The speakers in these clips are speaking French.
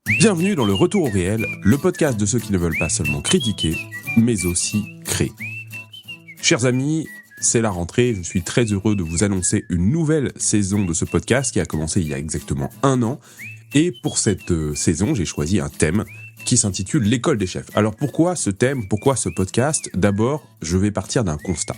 Bienvenue dans le Retour au réel, le podcast de ceux qui ne veulent pas seulement critiquer, mais aussi créer. Chers amis, c'est la rentrée, je suis très heureux de vous annoncer une nouvelle saison de ce podcast qui a commencé il y a exactement 1 an. Et pour cette saison, j'ai choisi un thème qui s'intitule l'école des chefs. Alors pourquoi ce thème, pourquoi ce podcast ? D'abord, je vais partir d'un constat.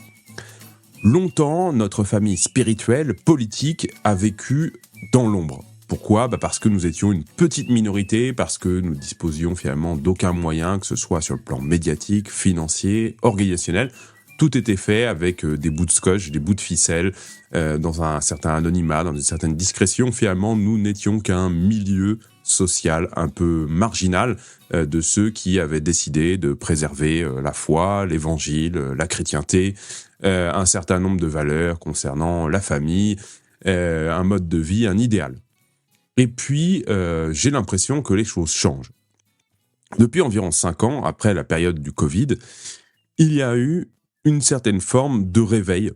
Longtemps, notre famille spirituelle, politique, a vécu dans l'ombre. Pourquoi ? Parce que nous étions une petite minorité, parce que nous disposions finalement d'aucun moyen, que ce soit sur le plan médiatique, financier, organisationnel. Tout était fait avec des bouts de scotch, des bouts de ficelle, dans un certain anonymat, dans une certaine discrétion. Finalement, nous n'étions qu'un milieu social un peu marginal de ceux qui avaient décidé de préserver la foi, l'évangile, la chrétienté, un certain nombre de valeurs concernant la famille, un mode de vie, un idéal. Et puis, j'ai l'impression que les choses changent. Depuis environ 5 ans, après la période du Covid, il y a eu une certaine forme de réveil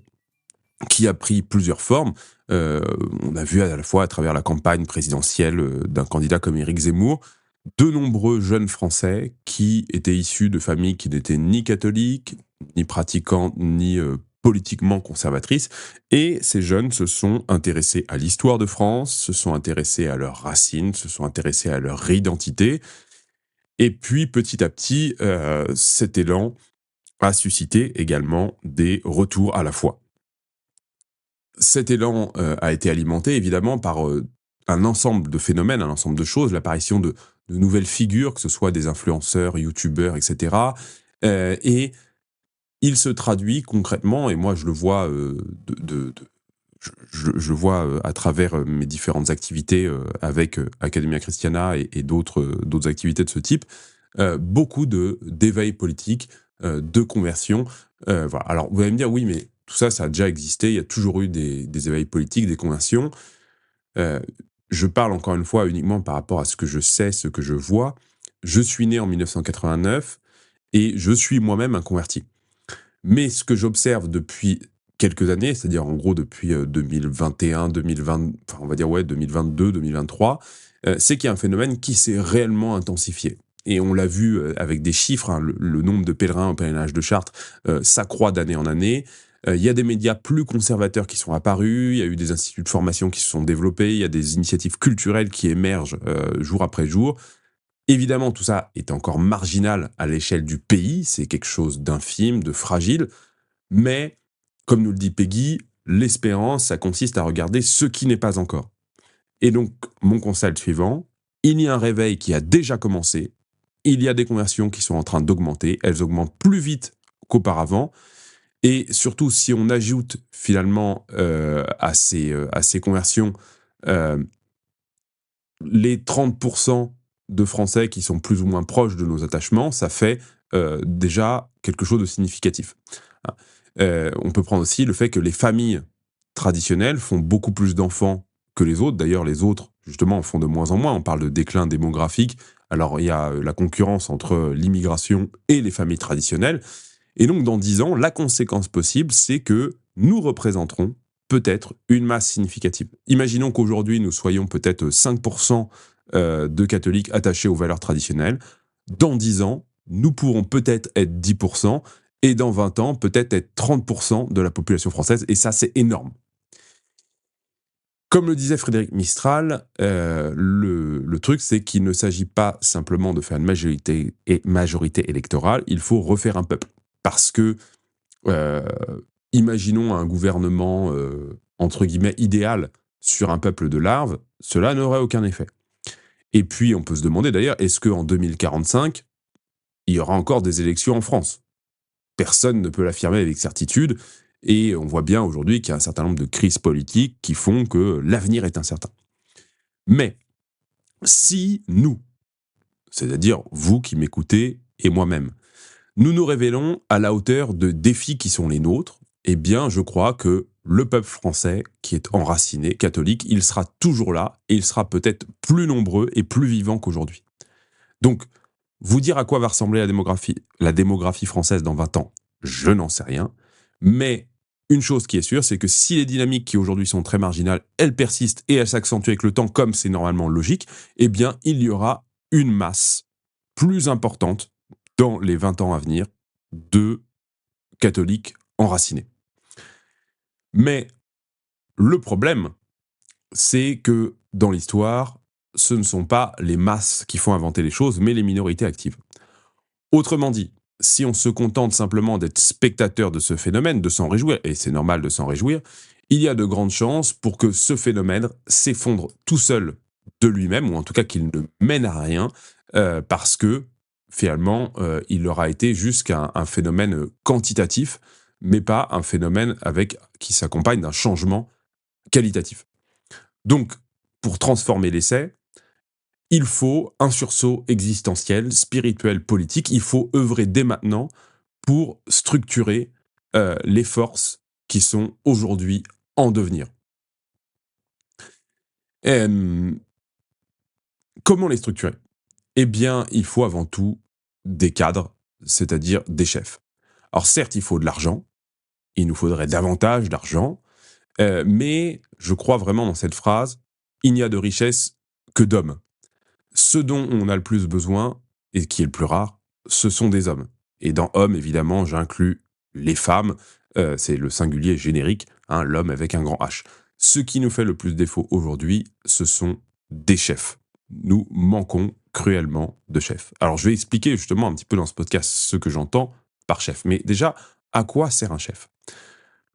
qui a pris plusieurs formes. On a vu à la fois à travers la campagne présidentielle d'un candidat comme Éric Zemmour, de nombreux jeunes Français qui étaient issus de familles qui n'étaient ni catholiques, ni pratiquantes, ni politiquement conservatrices. Et ces jeunes se sont intéressés à l'histoire de France, se sont intéressés à leurs racines, se sont intéressés à leur identité. Et puis, petit à petit, cet élan a suscité également des retours à la foi. Cet élan a été alimenté évidemment par un ensemble de phénomènes, un ensemble de choses, l'apparition de nouvelles figures, que ce soit des influenceurs, youtubeurs, etc. Et il se traduit concrètement, et moi je le vois, je le vois à travers mes différentes activités avec Academia Christiana et d'autres activités de ce type, beaucoup d'éveil politique, de conversion. Voilà. Alors vous allez me dire, oui, mais tout ça, ça a déjà existé, il y a toujours eu des éveils politiques, des conversions. Je parle encore une fois uniquement par rapport à ce que je sais, ce que je vois. Je suis né en 1989 et je suis moi-même un converti. Mais ce que j'observe depuis quelques années, c'est-à-dire en gros depuis 2021, 2020, enfin on va dire 2022, 2023, c'est qu'il y a un phénomène qui s'est réellement intensifié. Et on l'a vu avec des chiffres, hein, le nombre de pèlerins au pèlerinage de Chartres s'accroît d'année en année. Il y a des médias plus conservateurs qui sont apparus, il y a eu des instituts de formation qui se sont développés, il y a des initiatives culturelles qui émergent jour après jour. Évidemment, tout ça est encore marginal à l'échelle du pays, c'est quelque chose d'infime, de fragile, mais, comme nous le dit Peggy, l'espérance, ça consiste à regarder ce qui n'est pas encore. Et donc, mon constat est le suivant, il y a un réveil qui a déjà commencé, il y a des conversions qui sont en train d'augmenter, elles augmentent plus vite qu'auparavant, et surtout, si on ajoute finalement à ces conversions les 30% de Français qui sont plus ou moins proches de nos attachements, ça fait déjà quelque chose de significatif. On peut prendre aussi le fait que les familles traditionnelles font beaucoup plus d'enfants que les autres. D'ailleurs, les autres, justement, en font de moins en moins. On parle de déclin démographique. Alors, il y a la concurrence entre l'immigration et les familles traditionnelles. Et donc, dans 10 ans, la conséquence possible, c'est que nous représenterons peut-être une masse significative. Imaginons qu'aujourd'hui, nous soyons peut-être 5% de catholiques attachés aux valeurs traditionnelles. Dans 10 ans, nous pourrons peut-être être 10%, et dans 20 ans, peut-être être 30% de la population française, et ça, c'est énorme. Comme le disait Frédéric Mistral, le truc, c'est qu'il ne s'agit pas simplement de faire une majorité électorale, il faut refaire un peuple. Parce que, imaginons un gouvernement, entre guillemets, idéal sur un peuple de larves, cela n'aurait aucun effet. Et puis, on peut se demander d'ailleurs, est-ce qu'en 2045, il y aura encore des élections en France ? Personne ne peut l'affirmer avec certitude, et on voit bien aujourd'hui qu'il y a un certain nombre de crises politiques qui font que l'avenir est incertain. Mais, si nous, c'est-à-dire vous qui m'écoutez et moi-même, nous nous révélons à la hauteur de défis qui sont les nôtres, eh bien, je crois que le peuple français, qui est enraciné, catholique, il sera toujours là, et il sera peut-être plus nombreux et plus vivant qu'aujourd'hui. Donc, vous dire à quoi va ressembler la démographie française dans 20 ans, je n'en sais rien, mais une chose qui est sûre, c'est que si les dynamiques qui aujourd'hui sont très marginales, elles persistent et elles s'accentuent avec le temps, comme c'est normalement logique, eh bien, il y aura une masse plus importante dans les 20 ans à venir de catholiques enracinés. Mais le problème, c'est que dans l'histoire, ce ne sont pas les masses qui font inventer les choses, mais les minorités actives. Autrement dit, si on se contente simplement d'être spectateur de ce phénomène, de s'en réjouir, et c'est normal de s'en réjouir, il y a de grandes chances pour que ce phénomène s'effondre tout seul de lui-même, ou en tout cas qu'il ne mène à rien, parce que finalement, il aura été juste un phénomène quantitatif, mais pas un phénomène qui s'accompagne d'un changement qualitatif. Donc, pour transformer l'essai, il faut un sursaut existentiel, spirituel, politique. Il faut œuvrer dès maintenant pour structurer les forces qui sont aujourd'hui en devenir. Comment les structurer ? Eh bien, il faut avant tout des cadres, c'est-à-dire des chefs. Alors certes, il faut de l'argent, il nous faudrait davantage d'argent, mais je crois vraiment dans cette phrase, il n'y a de richesse que d'hommes. Ce dont on a le plus besoin, et qui est le plus rare, ce sont des hommes. Et dans hommes, évidemment, j'inclus les femmes, c'est le singulier générique, hein, l'homme avec un grand H. Ce qui nous fait le plus défaut aujourd'hui, ce sont des chefs. Nous manquons cruellement de chefs. Alors je vais expliquer justement un petit peu dans ce podcast ce que j'entends par chef. Mais déjà, à quoi sert un chef ?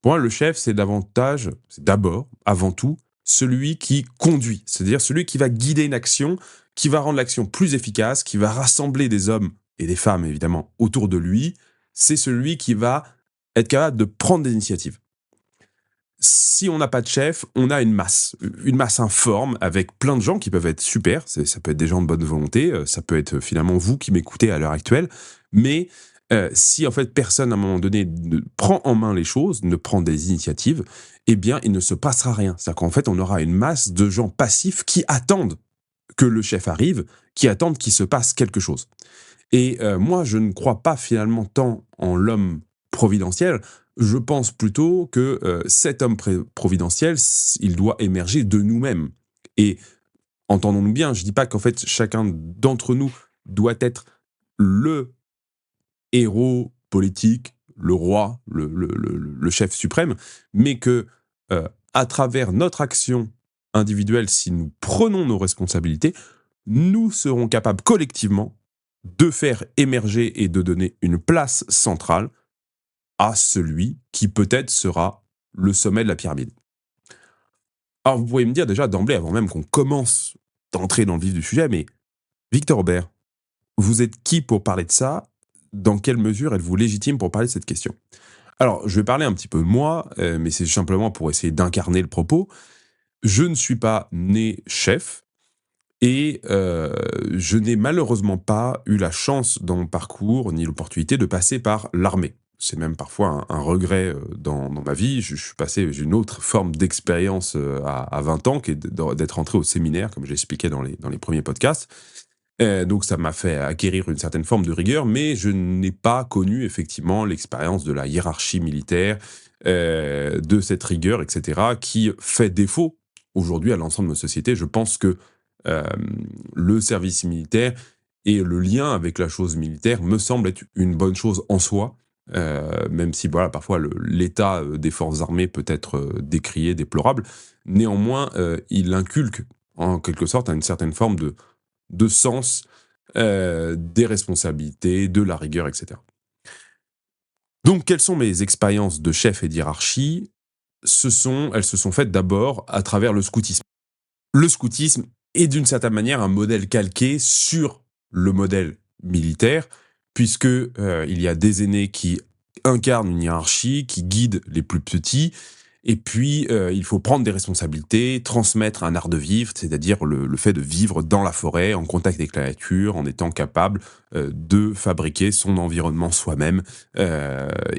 Pour moi, le chef, c'est d'abord, avant tout, celui qui conduit, c'est-à-dire celui qui va guider une action, qui va rendre l'action plus efficace, qui va rassembler des hommes et des femmes, évidemment, autour de lui. C'est celui qui va être capable de prendre des initiatives. Si on n'a pas de chef, on a une masse informe avec plein de gens qui peuvent être super, ça peut être des gens de bonne volonté, ça peut être finalement vous qui m'écoutez à l'heure actuelle, mais si en fait personne à un moment donné ne prend en main les choses, ne prend des initiatives, eh bien il ne se passera rien. C'est-à-dire qu'en fait on aura une masse de gens passifs qui attendent que le chef arrive, qui attendent qu'il se passe quelque chose. Et moi je ne crois pas finalement tant en l'homme providentiel, je pense plutôt que cet homme providentiel, il doit émerger de nous-mêmes. Et entendons-nous bien, je ne dis pas qu'en fait chacun d'entre nous doit être le héros politique, le roi, le chef suprême, mais que à travers notre action individuelle, si nous prenons nos responsabilités, nous serons capables collectivement de faire émerger et de donner une place centrale à celui qui peut-être sera le sommet de la pyramide. Alors vous pouvez me dire déjà d'emblée, avant même qu'on commence d'entrer dans le vif du sujet, mais Victor Aubert, vous êtes qui pour parler de ça ? Dans quelle mesure êtes-vous légitime pour parler de cette question ? Alors, je vais parler un petit peu de moi, mais c'est simplement pour essayer d'incarner le propos. Je ne suis pas né chef et je n'ai malheureusement pas eu la chance dans mon parcours ni l'opportunité de passer par l'armée. C'est même parfois un regret dans ma vie. Je suis passé d'une autre forme d'expérience à 20 ans, qui est d'être entré au séminaire, comme j'expliquais dans les premiers podcasts. Donc ça m'a fait acquérir une certaine forme de rigueur, mais je n'ai pas connu effectivement l'expérience de la hiérarchie militaire, de cette rigueur, etc., qui fait défaut aujourd'hui à l'ensemble de nos sociétés. Je pense que le service militaire et le lien avec la chose militaire me semble être une bonne chose en soi, même si voilà, parfois l'état des forces armées peut être décrié, déplorable. Néanmoins, il inculque en quelque sorte une certaine forme de sens, des responsabilités, de la rigueur, etc. Donc, quelles sont mes expériences de chef et d'hiérarchie ? Elles se sont faites d'abord à travers le scoutisme. Le scoutisme est d'une certaine manière un modèle calqué sur le modèle militaire, puisque il y a des aînés qui incarnent une hiérarchie, qui guident les plus petits, et puis il faut prendre des responsabilités, transmettre un art de vivre, c'est-à-dire le fait de vivre dans la forêt, en contact avec la nature, en étant capable de fabriquer son environnement soi-même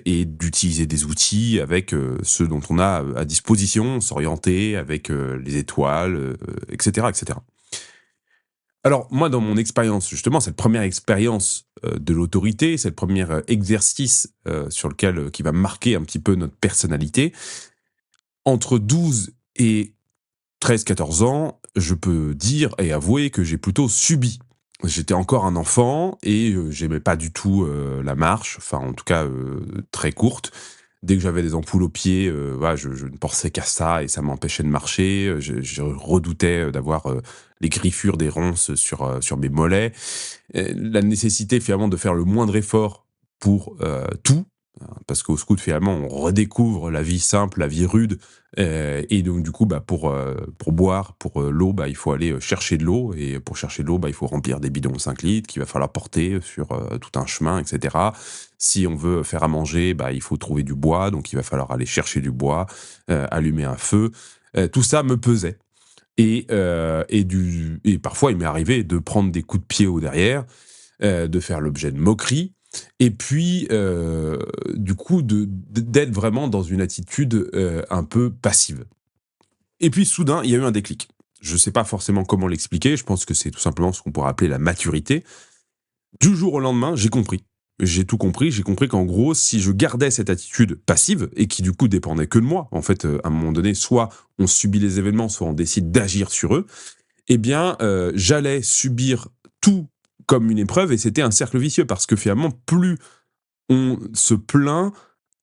et d'utiliser des outils avec ceux dont on a à disposition, s'orienter avec les étoiles, etc., etc. Alors, moi, dans mon expérience, justement, cette première expérience de l'autorité, cette première exercice qui va marquer un petit peu notre personnalité, entre 12 et 13-14 ans, je peux dire et avouer que j'ai plutôt subi j'étais encore un enfant et j'aimais pas du tout, la marche, enfin en tout cas, très courte. Dès que j'avais des ampoules aux pieds, voilà, je ne pensais qu'à ça et ça m'empêchait de marcher, je redoutais, d'avoir, les griffures des ronces sur mes mollets. La nécessité finalement de faire le moindre effort pour, tout, parce qu'au scout finalement on redécouvre la vie simple, la vie rude, et donc du coup, bah, pour boire, pour, l'eau, bah, il faut aller, chercher de l'eau et pour chercher de l'eau, bah, il faut remplir des bidons 5 litres qu'il va falloir porter sur, tout un chemin et cetera. Si on veut faire à manger, bah, il faut trouver du bois, donc il va falloir aller chercher du bois, allumer un feu. Tout ça me pesait et parfois il m'est arrivé de prendre des coups de pied au derrière, de faire l'objet de moqueries et puis, du coup d'être vraiment dans une attitude, un peu passive. Et puis soudain, il y a eu un déclic. Je ne sais pas forcément comment l'expliquer, je pense que c'est tout simplement ce qu'on pourrait appeler la maturité. Du jour au lendemain, j'ai compris. J'ai tout compris, j'ai compris qu'en gros, si je gardais cette attitude passive et qui du coup dépendait que de moi, en fait, à un moment donné, soit on subit les événements, soit on décide d'agir sur eux, eh bien, j'allais subir tout comme une épreuve et c'était un cercle vicieux parce que finalement, plus on se plaint,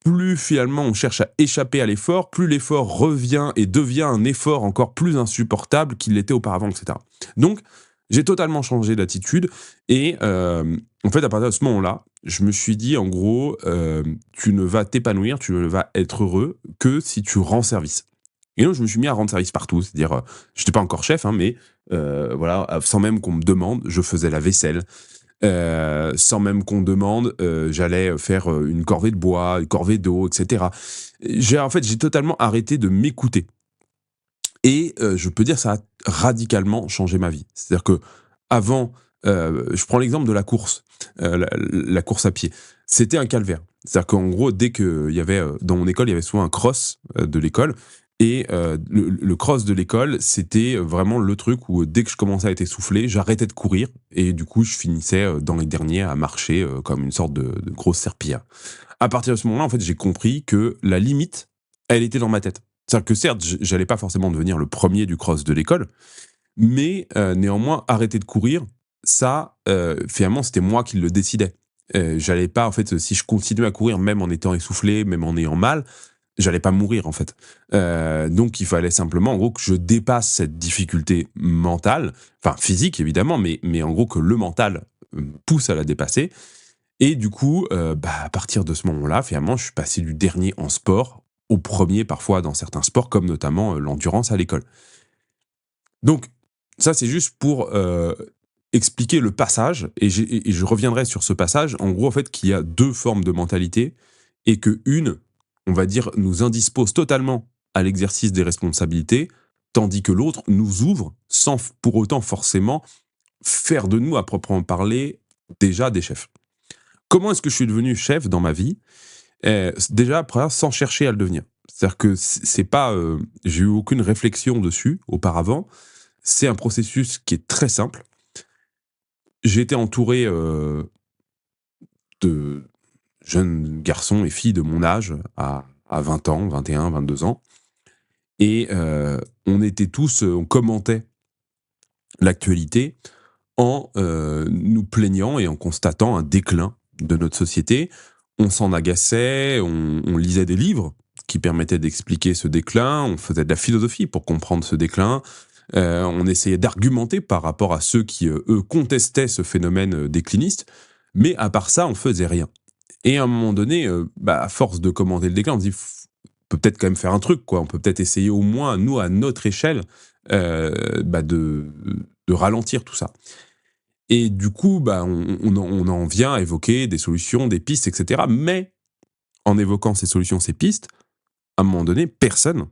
plus finalement on cherche à échapper à l'effort, plus l'effort revient et devient un effort encore plus insupportable qu'il l'était auparavant, etc. Donc, j'ai totalement changé d'attitude et en fait, à partir de ce moment-là, je me suis dit, en gros, tu ne vas t'épanouir, tu ne vas être heureux que si tu rends service. Et donc, je me suis mis à rendre service partout, c'est-à-dire, je n'étais pas encore chef, hein, mais voilà, sans même qu'on me demande, je faisais la vaisselle, sans même qu'on demande, j'allais faire, une corvée de bois, une corvée d'eau et cetera. J'ai totalement arrêté de m'écouter et je peux dire ça a radicalement changé ma vie. C'est-à-dire qu'avant, je prends l'exemple de la course, la course à pied. C'était un calvaire. C'est-à-dire qu'en gros, dès qu'il y avait, dans mon école, il y avait souvent un cross, de l'école et le cross de l'école, c'était vraiment le truc où dès que je commençais à être essoufflé, j'arrêtais de courir et du coup, je finissais, dans les derniers à marcher, comme une sorte de grosse serpillière. À partir de ce moment-là, en fait, j'ai compris que la limite, elle était dans ma tête. C'est-à-dire que certes, j'allais pas forcément devenir le premier du cross de l'école, mais néanmoins, arrêter de courir, ça, finalement, c'était moi qui le décidais. J'allais pas en fait, si je continuais à courir, même en étant essoufflé, même en ayant mal, j'allais pas mourir, en fait. Donc il fallait simplement, en gros, que je dépasse cette difficulté mentale, enfin physique évidemment, mais en gros que le mental, me pousse à la dépasser et du coup, bah, à partir de ce moment-là, finalement, je suis passé du dernier en sport au premier parfois dans certains sports, comme notamment, l'endurance à l'école. Donc ça, c'est juste pour, expliquer le passage et je reviendrai sur ce passage. En gros, en fait, qu'il y a 2 formes de mentalité et que une, on va dire, nous indispose totalement à l'exercice des responsabilités, tandis que l'autre nous ouvre sans pour autant forcément faire de nous, à proprement parler, déjà des chefs. Comment est-ce que je suis devenu chef dans ma vie? Déjà, après, sans chercher à le devenir. C'est-à-dire que c'est pas, j'ai eu aucune réflexion dessus auparavant. C'est un processus qui est très simple. J'ai été entouré, de jeunes garçons et filles de mon âge à 20 ans, 21, 22 ans et on était tous, on commentait l'actualité en, nous plaignant et en constatant un déclin de notre société. On s'en agaçait, on lisait des livres qui permettaient d'expliquer ce déclin, on faisait de la philosophie pour comprendre ce déclin, on essayait d'argumenter par rapport à ceux qui, eux, contestaient ce phénomène, décliniste, mais à part ça, on faisait rien. Et à un moment donné, bah, à force de commenter le déclin, on se dit: «On peut peut-être quand même faire un truc, quoi. On peut peut-être essayer au moins, nous, à notre échelle, bah, de ralentir tout ça». Et du coup, bah, on en vient à évoquer des solutions, des pistes et cetera. Mais en évoquant ces solutions, ces pistes, à un moment donné, personne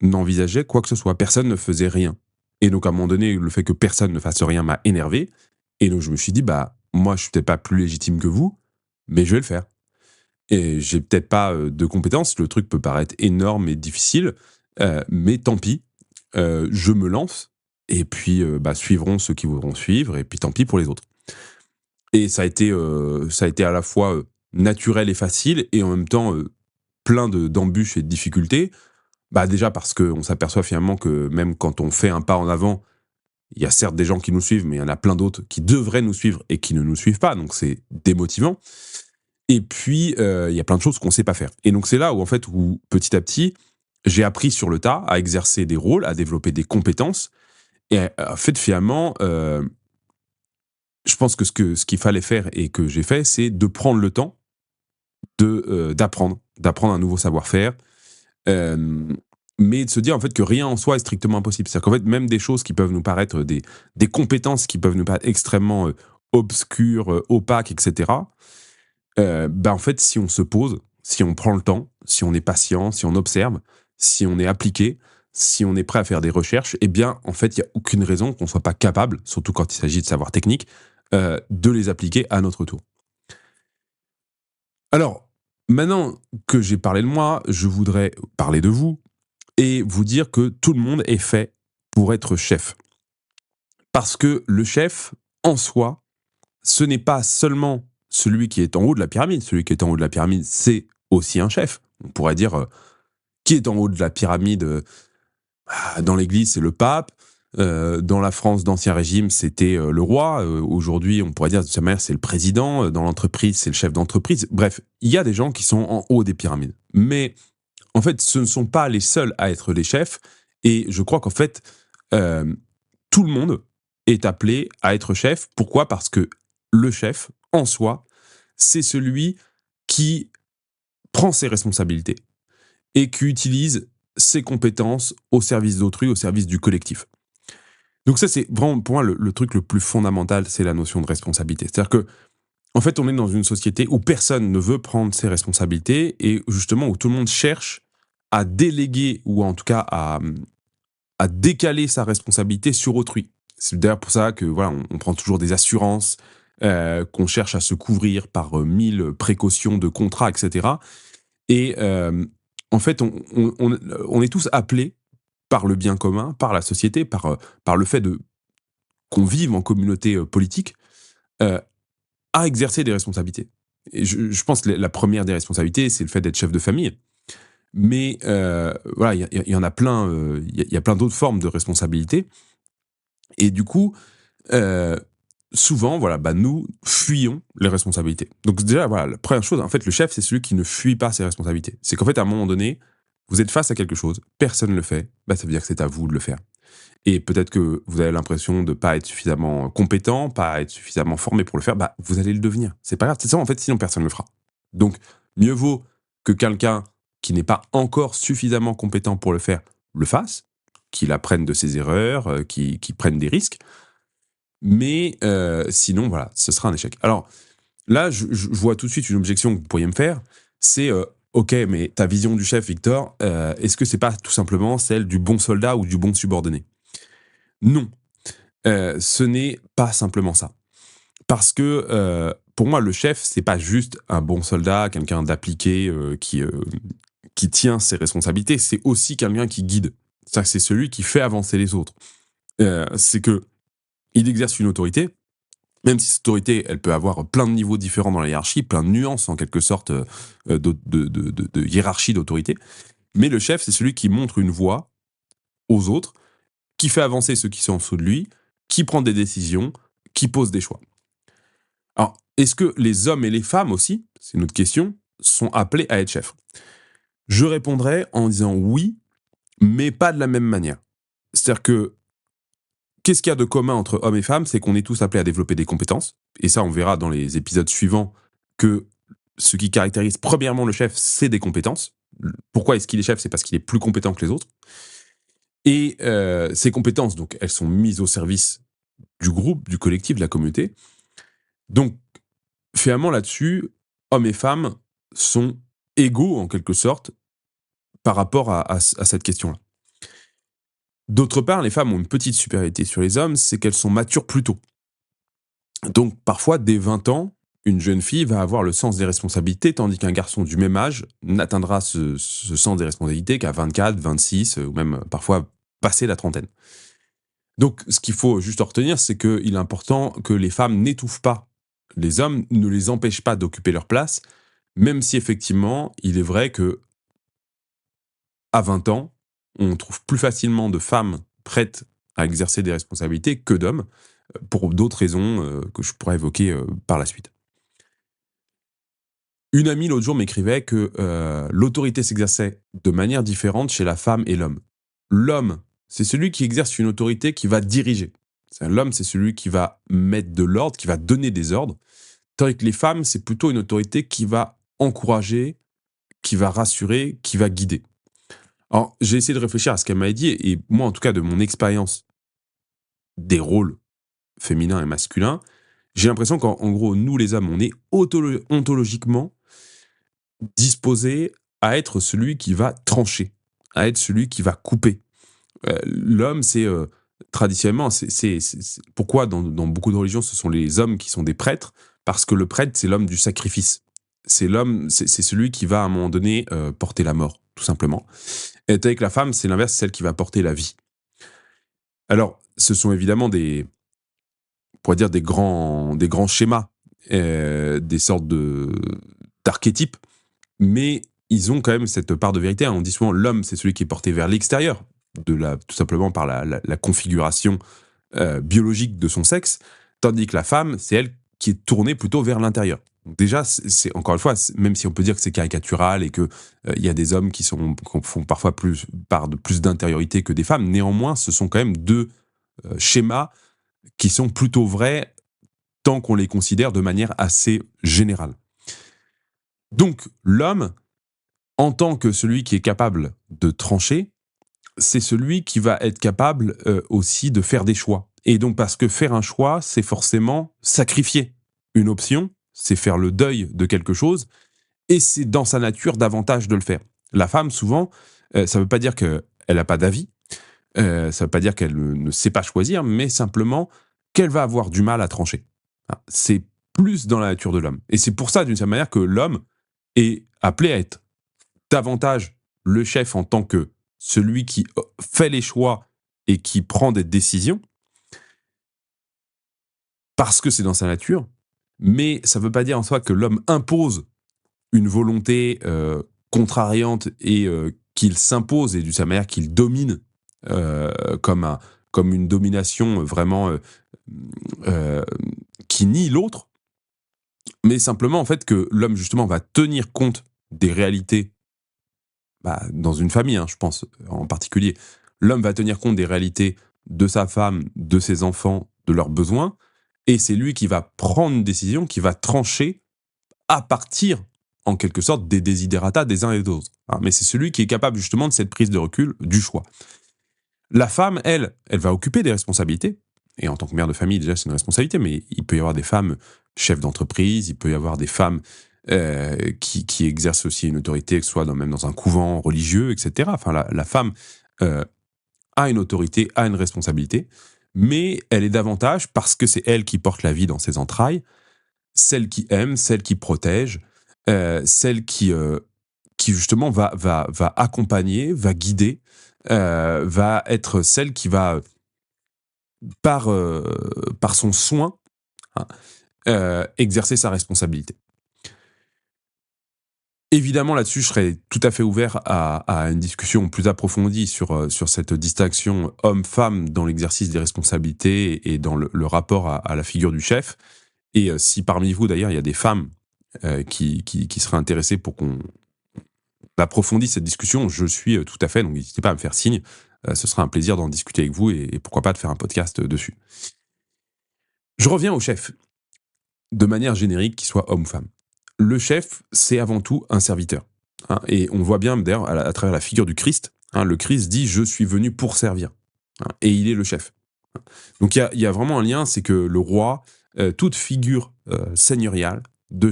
n'envisageait quoi que ce soit. Personne ne faisait rien. Et donc, à un moment donné, le fait que personne ne fasse rien m'a énervé. Et donc, je me suis dit: «Bah, moi, je suis peut-être pas plus légitime que vous, mais je vais le faire». Et j'ai peut-être pas, de compétences, le truc peut paraître énorme et difficile, mais tant pis, je me lance et puis, bah, suivront ceux qui voudront suivre et puis tant pis pour les autres. Et ça a été à la fois, naturel et facile et en même temps, plein d'embûches et de difficultés. Bah, déjà parce qu'on s'aperçoit finalement que même quand on fait un pas en avant, Il y a certes des gens qui nous suivent, mais il y en a plein d'autres qui devraient nous suivre et qui ne nous suivent pas, donc c'est démotivant. Et puis, il y a plein de choses qu'on ne sait pas faire. Et donc c'est là où, en fait, où petit à petit, j'ai appris sur le tas à exercer des rôles, à développer des compétences. Et en fait, finalement, je pense que ce qu'il fallait faire et que j'ai fait, c'est de prendre le temps d'apprendre un nouveau savoir-faire, euh, mais de se dire en fait que rien en soi est strictement impossible. C'est-à-dire qu'en fait, même des choses qui peuvent nous paraître des compétences qui peuvent nous paraître extrêmement obscures, opaques, etc. Bah en fait, si on se pose, si on prend le temps, si on est patient, si on observe, si on est appliqué, si on est prêt à faire des recherches, eh bien, en fait, il n'y a aucune raison qu'on ne soit pas capable, surtout quand il s'agit de savoir technique, de les appliquer à notre tour. Alors, maintenant que j'ai parlé de moi, je voudrais parler de vous et vous dire que tout le monde est fait pour être chef. Parce que le chef, en soi, ce n'est pas seulement celui qui est en haut de la pyramide. Celui qui est en haut de la pyramide, c'est aussi un chef. On pourrait dire qui est en haut de la pyramide dans l'Église, c'est le pape. Dans la France d'Ancien Régime, c'était le roi. Aujourd'hui, on pourrait dire de sa manière, c'est le président. Dans l'entreprise, c'est le chef d'entreprise. Bref, il y a des gens qui sont en haut des pyramides. Mais en fait, ce ne sont pas les seuls à être les chefs. Et je crois qu'en fait, euh, tout le monde est appelé à être chef. Pourquoi ? Parce que le chef, en soi, c'est celui qui prend ses responsabilités et qui utilise ses compétences au service d'autrui, au service du collectif. Donc ça, c'est vraiment pour moi le truc le plus fondamental, c'est la notion de responsabilité. C'est-à-dire que, en fait, on est dans une société où personne ne veut prendre ses responsabilités et justement où tout le monde cherche à déléguer ou en tout cas à décaler sa responsabilité sur autrui. C'est d'ailleurs pour ça que voilà, on prend toujours des assurances, qu'on cherche à se couvrir par 1000 précautions de contrat, etc. Et en fait, on est tous appelés par le bien commun, par la société, par le fait qu'on vive en communauté politique, euh, à exercer des responsabilités. Et je pense que la première des responsabilités, c'est le fait d'être chef de famille. Mais voilà, il y en a plein, il y a plein d'autres formes de responsabilité. Et du coup, euh, souvent, voilà, bah, nous fuyons les responsabilités. Donc déjà, voilà, la première chose, en fait, le chef, c'est celui qui ne fuit pas ses responsabilités. C'est qu'en fait, à un moment donné, vous êtes face à quelque chose, personne ne le fait, bah, ça veut dire que c'est à vous de le faire. Et peut-être que vous avez l'impression de ne pas être suffisamment compétent, pas être suffisamment formé pour le faire, bah, vous allez le devenir. C'est pas grave, c'est ça, en fait, sinon personne ne le fera. Donc, mieux vaut que quelqu'un qui n'est pas encore suffisamment compétent pour le faire, le fasse, qu'il apprenne de ses erreurs, qu'il prenne des risques, mais sinon, voilà, ce sera un échec. Alors là, je vois tout de suite une objection que vous pourriez me faire, c'est ok, mais ta vision du chef, Victor, est-ce que c'est pas tout simplement celle du bon soldat ou du bon subordonné ? Non, ce n'est pas simplement ça. Parce que pour moi, le chef, c'est pas juste un bon soldat, quelqu'un d'appliqué qui tient ses responsabilités, c'est aussi quelqu'un qui guide. C'est celui qui fait avancer les autres. C'est que il exerce une autorité, même si cette autorité, elle peut avoir plein de niveaux différents dans la hiérarchie, plein de nuances en quelque sorte de hiérarchie d'autorité. Mais le chef, c'est celui qui montre une voie aux autres, qui fait avancer ceux qui sont en dessous de lui, qui prend des décisions, qui pose des choix. Alors, est-ce que les hommes et les femmes aussi, c'est une autre question, sont appelés à être chefs ? Je répondrais en disant oui, mais pas de la même manière. C'est-à-dire que qu'est-ce qu'il y a de commun entre hommes et femmes ? C'est qu'on est tous appelés à développer des compétences. Et ça, on verra dans les épisodes suivants que ce qui caractérise premièrement le chef, c'est des compétences. Pourquoi est-ce qu'il est chef ? C'est parce qu'il est plus compétent que les autres. Et ces compétences, donc, elles sont mises au service du groupe, du collectif, de la communauté. Donc, finalement, là-dessus, hommes et femmes sont égaux, en quelque sorte, par rapport à cette question-là. D'autre part, les femmes ont une petite supériorité sur les hommes, c'est qu'elles sont matures plus tôt. Donc, parfois, dès 20 ans, une jeune fille va avoir le sens des responsabilités, tandis qu'un garçon du même âge n'atteindra ce sens des responsabilités qu'à 24, 26, ou même parfois passer la trentaine. Donc, ce qu'il faut juste retenir, c'est qu'il est important que les femmes n'étouffent pas les hommes, ne les empêchent pas d'occuper leur place, même si effectivement, il est vrai que à 20 ans, on trouve plus facilement de femmes prêtes à exercer des responsabilités que d'hommes, pour d'autres raisons que je pourrais évoquer par la suite. Une amie l'autre jour m'écrivait que l'autorité s'exerçait de manière différente chez la femme et l'homme. L'homme, c'est celui qui exerce une autorité qui va diriger. L'homme, c'est celui qui va mettre de l'ordre, qui va donner des ordres, tandis que les femmes, c'est plutôt une autorité qui va encourager, qui va rassurer, qui va guider. Alors, j'ai essayé de réfléchir à ce qu'elle m'avait dit, et moi, en tout cas, de mon expérience des rôles féminins et masculins, j'ai l'impression qu'en gros, nous, les hommes, on est ontologiquement disposés à être celui qui va trancher, à être celui qui va couper. L'homme, c'est traditionnellement, pourquoi dans beaucoup de religions, ce sont les hommes qui sont des prêtres, parce que le prêtre, c'est l'homme du sacrifice. C'est l'homme, c'est celui qui va à un moment donné porter la mort, tout simplement. Et avec la femme, c'est l'inverse, c'est celle qui va porter la vie. Alors, ce sont évidemment on pourrait dire des grands schémas, des sortes d'archétypes, mais ils ont quand même cette part de vérité. On dit souvent l'homme, c'est celui qui est porté vers l'extérieur, tout simplement par la configuration biologique de son sexe, tandis que la femme, c'est elle qui est tournée plutôt vers l'intérieur. Donc déjà, c'est encore une fois, même si on peut dire que c'est caricatural et que il y a des hommes qui font parfois part de plus d'intériorité que des femmes, néanmoins, ce sont quand même deux schémas qui sont plutôt vrais tant qu'on les considère de manière assez générale. Donc, l'homme, en tant que celui qui est capable de trancher, c'est celui qui va être capable aussi de faire des choix. Et donc, parce que faire un choix, c'est forcément sacrifier une option, c'est faire le deuil de quelque chose, et c'est dans sa nature davantage de le faire. La femme, souvent, ça ne veut pas dire qu'elle n'a pas d'avis, ça ne veut pas dire qu'elle ne sait pas choisir, mais simplement qu'elle va avoir du mal à trancher. C'est plus dans la nature de l'homme. Et c'est pour ça, d'une certaine manière, que l'homme est appelé à être davantage le chef en tant que celui qui fait les choix et qui prend des décisions, parce que c'est dans sa nature, mais ça ne veut pas dire en soi que l'homme impose une volonté contrariante et qu'il s'impose, et d'une certaine manière qu'il domine comme une domination vraiment qui nie l'autre, mais simplement en fait que l'homme justement va tenir compte des réalités dans une famille, je pense en particulier. L'homme va tenir compte des réalités de sa femme, de ses enfants, de leurs besoins, et c'est lui qui va prendre une décision, qui va trancher à partir, en quelque sorte, des desiderata des uns et des autres. Mais c'est celui qui est capable justement de cette prise de recul, du choix. La femme, elle va occuper des responsabilités, et en tant que mère de famille, déjà, c'est une responsabilité, mais il peut y avoir des femmes chefs d'entreprise, il peut y avoir des femmes qui exercent aussi une autorité, que ce soit même dans un couvent religieux, etc. Enfin, la femme a une autorité, a une responsabilité, mais elle est davantage, parce que c'est elle qui porte la vie dans ses entrailles, celle qui aime, celle qui protège, celle qui justement va accompagner, va guider, va être celle qui va, par son soin, exercer sa responsabilité. Évidemment, là-dessus, je serais tout à fait ouvert à une discussion plus approfondie sur cette distinction homme-femme dans l'exercice des responsabilités et dans le rapport à la figure du chef. Et si parmi vous, d'ailleurs, il y a des femmes qui seraient intéressées pour qu'on approfondisse cette discussion, je suis tout à fait, donc n'hésitez pas à me faire signe. Ce sera un plaisir d'en discuter avec vous et pourquoi pas de faire un podcast dessus. Je reviens au chef, de manière générique, qu'il soit homme ou femme. Le chef, c'est avant tout un serviteur. Et on voit bien, d'ailleurs, à travers la figure du Christ, le Christ dit « je suis venu pour servir ». Et il est le chef. Donc il y a vraiment un lien, c'est que le roi, toute figure seigneuriale de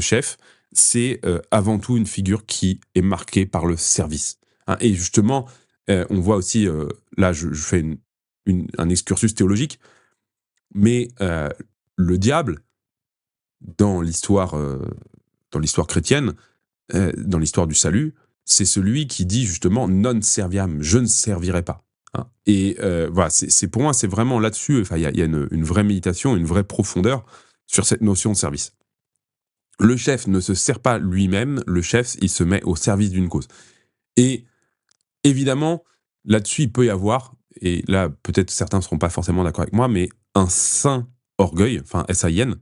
chef, c'est avant tout une figure qui est marquée par le service. Et justement, on voit aussi, là je fais un excursus théologique, mais le diable, dans l'histoire chrétienne, dans l'histoire du salut, c'est celui qui dit justement non serviam, je ne servirai pas. Et voilà, c'est pour moi, c'est vraiment là-dessus. Enfin, il y a une vraie méditation, une vraie profondeur sur cette notion de service. Le chef ne se sert pas lui-même, le chef, il se met au service d'une cause. Et évidemment, là-dessus, il peut y avoir, et là, peut-être certains ne seront pas forcément d'accord avec moi, mais un sain orgueil, enfin S-A-I-N,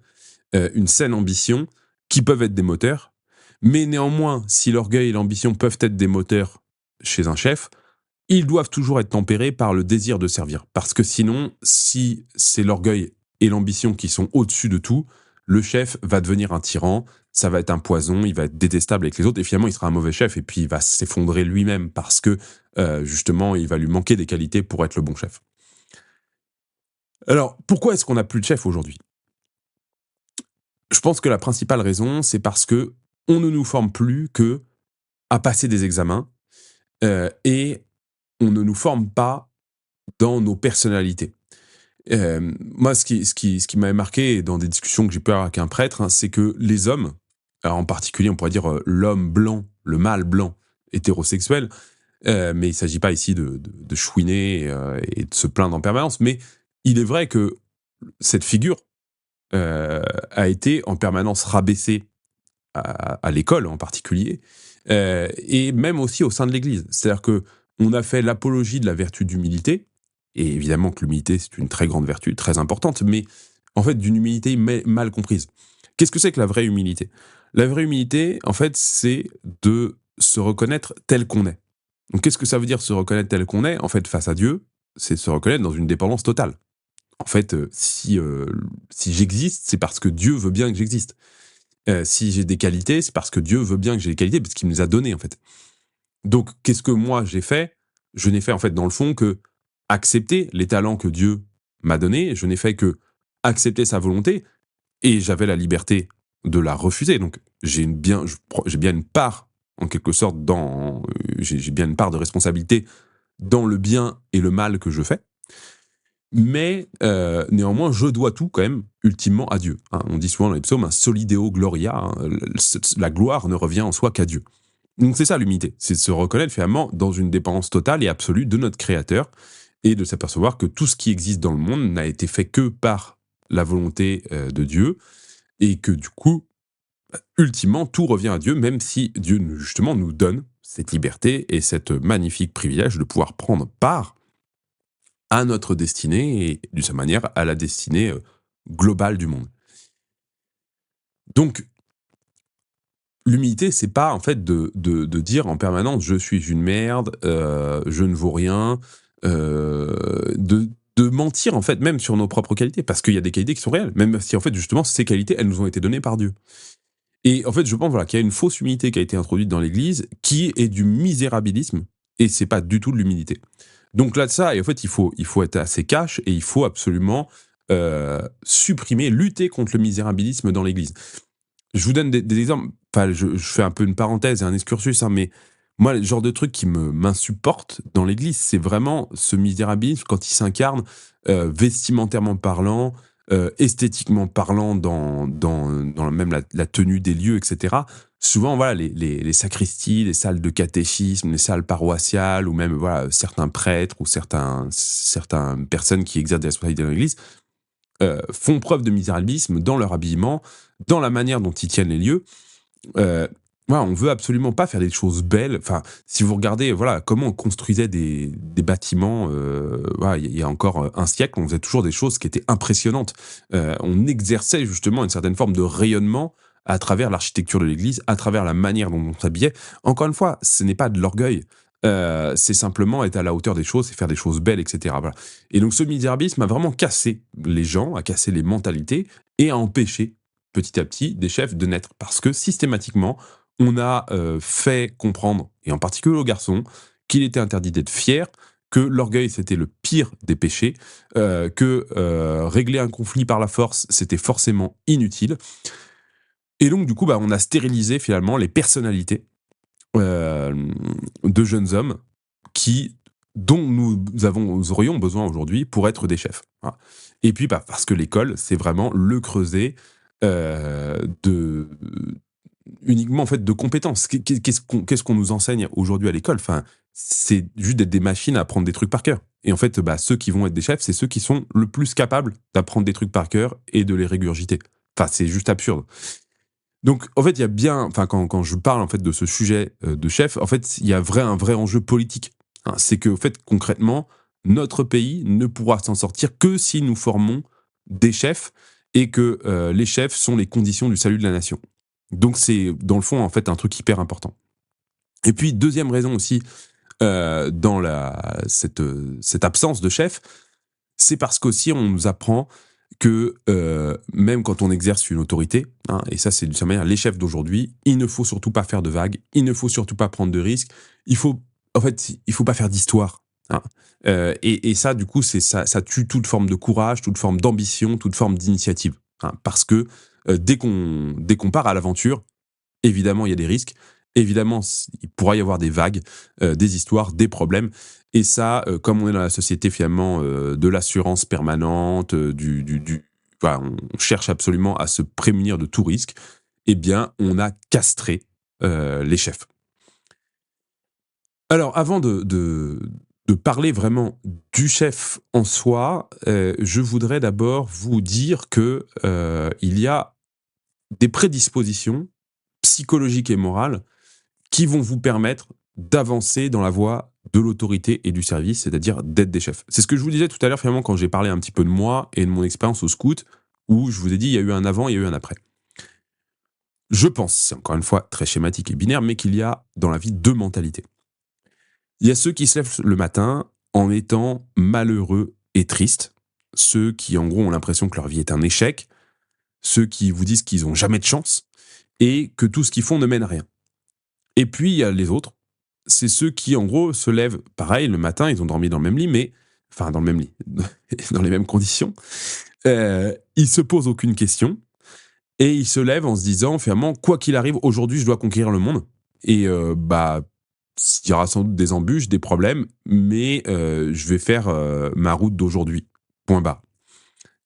une saine ambition, qui peuvent être des moteurs. Mais néanmoins, si l'orgueil et l'ambition peuvent être des moteurs chez un chef, ils doivent toujours être tempérés par le désir de servir. Parce que sinon, si c'est l'orgueil et l'ambition qui sont au-dessus de tout, le chef va devenir un tyran, ça va être un poison, il va être détestable avec les autres, et finalement il sera un mauvais chef, et puis il va s'effondrer lui-même parce que justement il va lui manquer des qualités pour être le bon chef. Alors, pourquoi est-ce qu'on n'a plus de chef aujourd'hui? Je pense que la principale raison, c'est parce que on ne nous forme plus que à passer des examens, et on ne nous forme pas dans nos personnalités. Moi, ce qui m'avait marqué dans des discussions que j'ai pu avoir avec un prêtre, hein, c'est que les hommes, alors en particulier, on pourrait dire l'homme blanc, le mâle blanc hétérosexuel, mais il ne s'agit pas ici de chouiner et de se plaindre en permanence, mais il est vrai que cette figure a été en permanence rabaissée à l'école en particulier, et même aussi au sein de l'Église. C'est-à-dire que on a fait l'apologie de la vertu d'humilité, et évidemment que l'humilité, c'est une très grande vertu, très importante, mais en fait d'une humilité mal comprise. Qu'est-ce que c'est que la vraie humilité? La vraie humilité, en fait, c'est de se reconnaître tel qu'on est. Donc qu'est-ce que ça veut dire se reconnaître tel qu'on est? En fait, face à Dieu, c'est se reconnaître dans une dépendance totale. En fait, si j'existe, c'est parce que Dieu veut bien que j'existe. Si j'ai des qualités, c'est parce que Dieu veut bien que j'ai des qualités, parce qu'il me les a données, en fait. Donc, qu'est-ce que moi j'ai fait? Je n'ai fait, en fait, dans le fond, que accepter les talents que Dieu m'a donnés. Je n'ai fait que accepter sa volonté, et j'avais la liberté de la refuser. Donc, j'ai bien une part, en quelque sorte, j'ai bien une part de responsabilité dans le bien et le mal que je fais. Mais néanmoins, je dois tout quand même, ultimement, à Dieu. Hein. On dit souvent dans les psaumes, un solideo gloria, hein, la gloire ne revient en soi qu'à Dieu. Donc c'est ça l'humilité, c'est de se reconnaître finalement dans une dépendance totale et absolue de notre Créateur, et de s'apercevoir que tout ce qui existe dans le monde n'a été fait que par la volonté de Dieu, et que du coup, ultimement, tout revient à Dieu, même si Dieu justement nous donne cette liberté et cette magnifique privilège de pouvoir prendre part à notre destinée, et d'une certaine manière à la destinée globale du monde. Donc, l'humilité, c'est pas en fait de dire en permanence je suis une merde, je ne vaux rien, de mentir en fait même sur nos propres qualités, parce qu'il y a des qualités qui sont réelles, même si en fait justement ces qualités elles nous ont été données par Dieu. Et en fait je pense voilà qu'il y a une fausse humilité qui a été introduite dans l'Église, qui est du misérabilisme, et c'est pas du tout de l'humilité. Donc là de ça, et en fait il faut être assez cash, et il faut absolument supprimer, lutter contre le misérabilisme dans l'Église. Je vous donne des exemples. Enfin, je fais un peu une parenthèse et un excursus, hein, mais moi, le genre de truc qui m'insupporte dans l'Église, c'est vraiment ce misérabilisme quand il s'incarne vestimentairement parlant, esthétiquement parlant, dans même la tenue des lieux, etc. Souvent, voilà, les sacristies, les salles de catéchisme, les salles paroissiales, ou même voilà, certains prêtres ou certaines personnes qui exercent des responsabilités dans l'Église font preuve de misérabilisme dans leur habillement, dans la manière dont ils tiennent les lieux. Voilà, on veut absolument pas faire des choses belles. Enfin, si vous regardez, voilà, comment on construisait des bâtiments, voilà, il y a encore un siècle, on faisait toujours des choses qui étaient impressionnantes. On exerçait justement une certaine forme de rayonnement à travers l'architecture de l'église, à travers la manière dont on s'habillait. Encore une fois, ce n'est pas de l'orgueil. C'est simplement être à la hauteur des choses, c'est faire des choses belles, etc. Voilà. Et donc ce misérabilisme a vraiment cassé les gens, a cassé les mentalités, et a empêché petit à petit des chefs de naître. Parce que systématiquement, on a fait comprendre, et en particulier aux garçons, qu'il était interdit d'être fier, que l'orgueil c'était le pire des péchés, que régler un conflit par la force c'était forcément inutile. Et donc du coup, on a stérilisé finalement les personnalités de jeunes hommes dont nous aurions besoin aujourd'hui pour être des chefs. Voilà. Et puis parce que l'école, c'est vraiment le creuset de uniquement en fait de compétences. Qu'est-ce qu'on nous enseigne aujourd'hui à l'école? Enfin, c'est juste d'être des machines à apprendre des trucs par cœur. Et en fait, ceux qui vont être des chefs, c'est ceux qui sont le plus capables d'apprendre des trucs par cœur et de les régurgiter. Enfin, c'est juste absurde. Donc, en fait, il y a bien, enfin, quand je parle en fait de ce sujet de chef, en fait, il y a un vrai enjeu politique. Hein. C'est que, en fait, concrètement, notre pays ne pourra s'en sortir que si nous formons des chefs et que les chefs sont les conditions du salut de la nation. Donc c'est, dans le fond, en fait, un truc hyper important. Et puis, deuxième raison aussi, dans cette absence de chef, c'est parce qu'aussi on nous apprend que même quand on exerce une autorité, hein, et ça c'est d'une certaine manière les chefs d'aujourd'hui, il ne faut surtout pas faire de vagues, il ne faut surtout pas prendre de risques, il faut pas faire d'histoire. Hein. Et ça, du coup, ça tue toute forme de courage, toute forme d'ambition, toute forme d'initiative. Hein, parce que dès qu'on part à l'aventure, évidemment, il y a des risques. Évidemment, il pourra y avoir des vagues, des histoires, des problèmes. Et ça, comme on est dans la société finalement de l'assurance permanente, voilà, on cherche absolument à se prémunir de tout risque, eh bien, on a castré les chefs. Alors, avant de parler vraiment du chef en soi, je voudrais d'abord vous dire que il y a des prédispositions psychologiques et morales qui vont vous permettre d'avancer dans la voie de l'autorité et du service, c'est-à-dire d'être des chefs. C'est ce que je vous disais tout à l'heure, finalement, quand j'ai parlé un petit peu de moi et de mon expérience au scout, où je vous ai dit, il y a eu un avant, il y a eu un après. Je pense, c'est encore une fois très schématique et binaire, mais qu'il y a dans la vie deux mentalités. Il y a ceux qui se lèvent le matin en étant malheureux et tristes, ceux qui, en gros, ont l'impression que leur vie est un échec, ceux qui vous disent qu'ils n'ont jamais de chance et que tout ce qu'ils font ne mène à rien. Et puis, il y a les autres. C'est ceux qui, en gros, se lèvent, pareil, le matin, ils ont dormi dans le même lit, mais... Enfin, dans le même lit, dans les mêmes conditions. Ils se posent aucune question, et ils se lèvent en se disant, finalement, quoi qu'il arrive, aujourd'hui, je dois conquérir le monde. Et, il y aura sans doute des embûches, des problèmes, mais je vais faire ma route d'aujourd'hui. Point barre.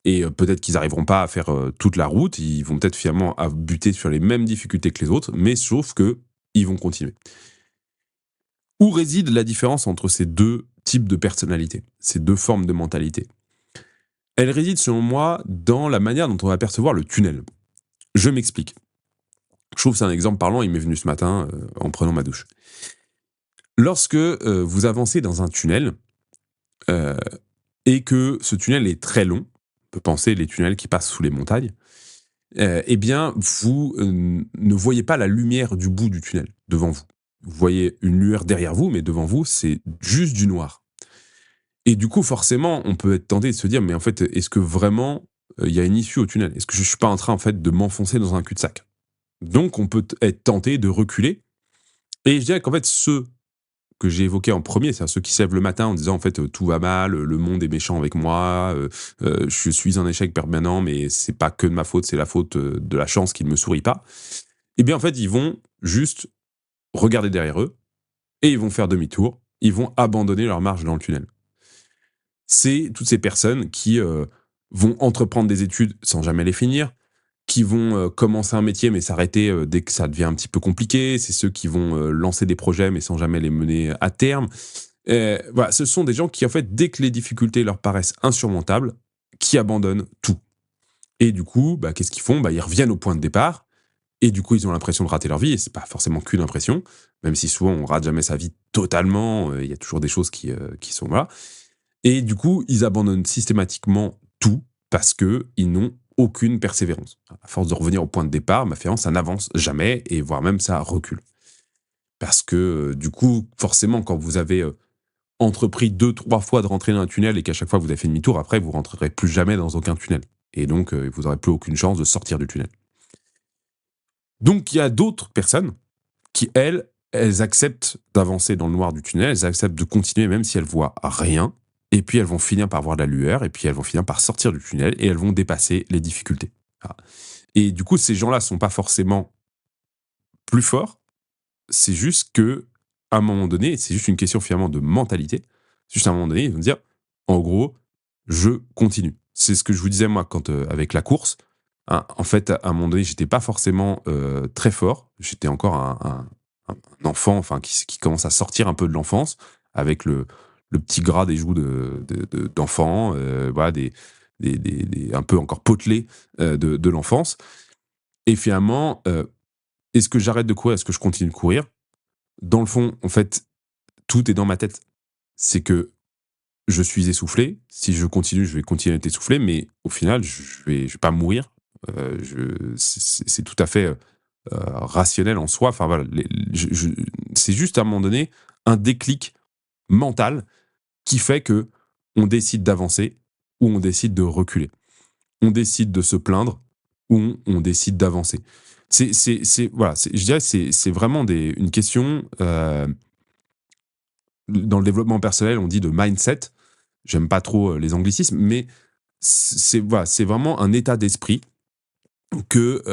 Et peut-être qu'ils n'arriveront pas à faire toute la route, ils vont peut-être finalement buter sur les mêmes difficultés que les autres, mais sauf que ils vont continuer. Où réside la différence entre ces deux types de personnalités, ces deux formes de mentalité? Elle réside, selon moi, dans la manière dont on va percevoir le tunnel. Je m'explique. Je trouve que c'est un exemple parlant, il m'est venu ce matin en prenant ma douche. Lorsque vous avancez dans un tunnel euh, et que ce tunnel est très long, on peut penser les tunnels qui passent sous les montagnes, eh bien, vous ne voyez pas la lumière du bout du tunnel devant vous. Vous voyez une lueur derrière vous, mais devant vous, c'est juste du noir. Et du coup, forcément, on peut être tenté de se dire, mais en fait, est-ce que vraiment il y a une issue au tunnel? Est-ce que je ne suis pas en train, en fait, de m'enfoncer dans un cul-de-sac? Donc, on peut être tenté de reculer. Et je dirais qu'en fait, ceux que j'ai évoqués en premier, c'est-à-dire ceux qui se lèvent le matin en disant, en fait, tout va mal, le monde est méchant avec moi, je suis un échec permanent, mais c'est pas que de ma faute, c'est la faute de la chance qui ne me sourit pas. Eh bien, en fait, ils vont juste regarder derrière eux et ils vont faire demi-tour, ils vont abandonner leur marche dans le tunnel. C'est toutes ces personnes qui vont entreprendre des études sans jamais les finir, qui vont commencer un métier mais s'arrêter dès que ça devient un petit peu compliqué, c'est ceux qui vont lancer des projets mais sans jamais les mener à terme. Voilà, ce sont des gens qui, en fait, dès que les difficultés leur paraissent insurmontables, qui abandonnent tout. Et du coup, qu'est-ce qu'ils font? Ils reviennent au point de départ, et du coup, ils ont l'impression de rater leur vie, et c'est pas forcément qu'une impression, même si souvent on rate jamais sa vie totalement, il y a toujours des choses qui sont... Voilà. Et du coup, ils abandonnent systématiquement tout parce qu'ils n'ont aucune persévérance. À force de revenir au point de départ, ça n'avance jamais et voire même ça recule. Parce que du coup, forcément, quand vous avez entrepris 2-3 fois de rentrer dans un tunnel et qu'à chaque fois vous avez fait demi-tour, après vous rentrerez plus jamais dans aucun tunnel. Et donc, vous n'aurez plus aucune chance de sortir du tunnel. Donc, il y a d'autres personnes qui, elles acceptent d'avancer dans le noir du tunnel, elles acceptent de continuer même si elles voient rien, et puis elles vont finir par voir de la lueur, et puis elles vont finir par sortir du tunnel, et elles vont dépasser les difficultés. Voilà. Et du coup, ces gens-là ne sont pas forcément plus forts, c'est juste que, à un moment donné, c'est juste une question finalement de mentalité, c'est juste à un moment donné, ils vont dire, en gros, je continue. C'est ce que je vous disais moi quand avec la course. Hein, en fait, à un moment donné, j'étais pas forcément très fort. J'étais encore un enfant, enfin qui commence à sortir un peu de l'enfance, avec le petit gras des joues d'enfant, voilà, un peu encore potelé de l'enfance. Et finalement, est-ce que j'arrête de courir? Est-ce que je continue de courir? Dans le fond, en fait, tout est dans ma tête. C'est que je suis essoufflé. Si je continue, je vais continuer à être essoufflé, mais au final, je vais pas mourir. C'est tout à fait rationnel en soi. Enfin voilà, c'est juste à un moment donné un déclic mental qui fait que on décide d'avancer ou on décide de reculer. On décide de se plaindre ou on décide d'avancer. Voilà, je dirais que c'est vraiment une question. Dans le développement personnel, on dit de mindset. J'aime pas trop les anglicismes, mais voilà, c'est vraiment un état d'esprit que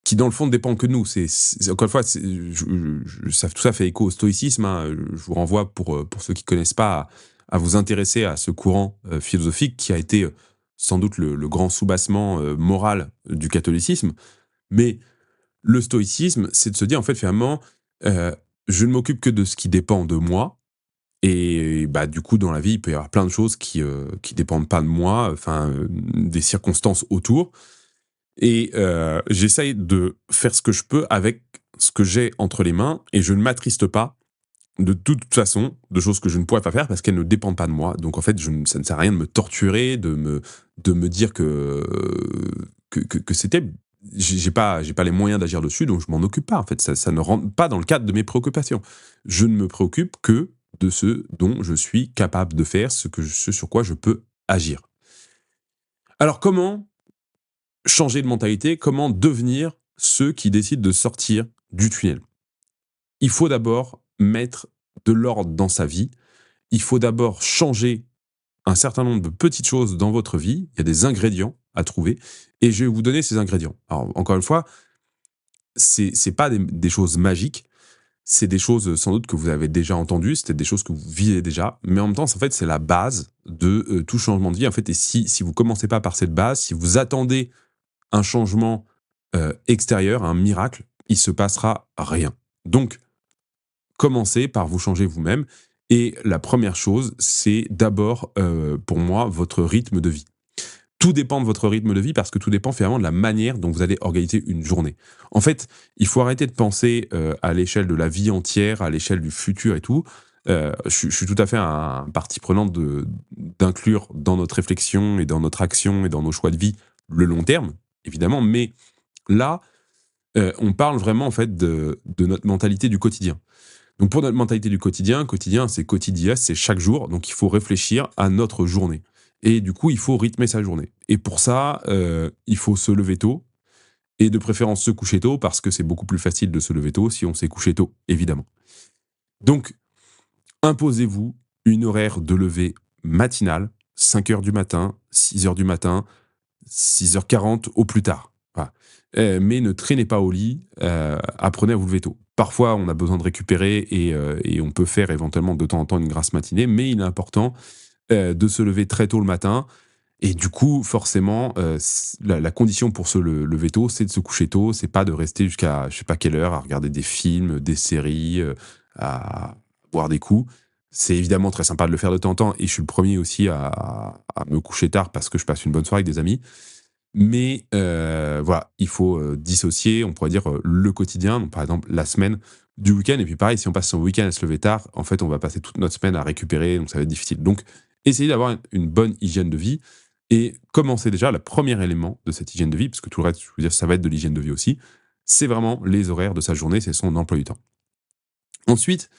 qui dans le fond ne dépend que de nous. Encore une fois, tout ça fait écho au stoïcisme. Hein. Je vous renvoie pour ceux qui connaissent pas à vous intéresser à ce courant philosophique qui a été sans doute le grand soubassement moral du catholicisme. Mais le stoïcisme, c'est de se dire en fait finalement, je ne m'occupe que de ce qui dépend de moi. Et bah, du coup, dans la vie, il peut y avoir plein de choses qui dépendent pas de moi, enfin, des circonstances autour. Et j'essaye de faire ce que je peux avec ce que j'ai entre les mains, et je ne m'attriste pas de toute façon de choses que je ne pourrais pas faire parce qu'elles ne dépendent pas de moi. Donc en fait, ça ne sert à rien de me torturer, de me dire que c'était. J'ai pas les moyens d'agir dessus, donc je m'en occupe pas. En fait, ça ne rentre pas dans le cadre de mes préoccupations. Je ne me préoccupe que de ce dont je suis capable de faire, ce sur quoi je peux agir. Alors comment changer de mentalité, comment devenir ceux qui décident de sortir du tunnel? Il faut d'abord mettre de l'ordre dans sa vie. Il faut d'abord changer un certain nombre de petites choses dans votre vie. Il y a des ingrédients à trouver et je vais vous donner ces ingrédients. Alors, encore une fois, c'est pas des choses magiques. C'est des choses sans doute que vous avez déjà entendues, c'est des choses que vous vivez déjà, mais en même temps, en fait, c'est la base de tout changement de vie. En fait, et si vous commencez pas par cette base, si vous attendez un changement extérieur, un miracle, il se passera rien. Donc, commencez par vous changer vous-même. Et la première chose, c'est d'abord, pour moi, votre rythme de vie. Tout dépend de votre rythme de vie parce que tout dépend finalement de la manière dont vous allez organiser une journée. En fait, il faut arrêter de penser à l'échelle de la vie entière, à l'échelle du futur et tout. Je suis tout à fait un partie prenante d'inclure dans notre réflexion et dans notre action et dans nos choix de vie le long terme, évidemment. Mais là, on parle vraiment en fait de notre mentalité du quotidien. Donc pour notre mentalité du quotidien, c'est quotidien, c'est chaque jour. Donc il faut réfléchir à notre journée. Et du coup, il faut rythmer sa journée. Et pour ça, il faut se lever tôt, et de préférence se coucher tôt, parce que c'est beaucoup plus facile de se lever tôt si on s'est couché tôt, évidemment. Donc, imposez-vous une horaire de lever matinale, 5h du matin, 6h du matin, 6h40 au plus tard. Voilà. Mais ne traînez pas au lit, apprenez à vous lever tôt. Parfois, on a besoin de récupérer et on peut faire éventuellement de temps en temps une grasse matinée, mais il est important de se lever très tôt le matin. Et du coup, forcément, la condition pour se lever tôt, c'est de se coucher tôt. C'est pas de rester jusqu'à je sais pas quelle heure à regarder des films, des séries, à boire des coups. C'est évidemment très sympa de le faire de temps en temps. Et je suis le premier aussi à me coucher tard parce que je passe une bonne soirée avec des amis. Mais voilà, il faut dissocier, on pourrait dire, le quotidien, donc par exemple la semaine du week-end. Et puis pareil, si on passe son week-end à se lever tard, en fait, on va passer toute notre semaine à récupérer, donc ça va être difficile. Donc, essayez d'avoir une bonne hygiène de vie et commencez déjà, le premier élément de cette hygiène de vie, parce que tout le reste, je veux dire, ça va être de l'hygiène de vie aussi, c'est vraiment les horaires de sa journée, c'est son emploi du temps. Ensuite,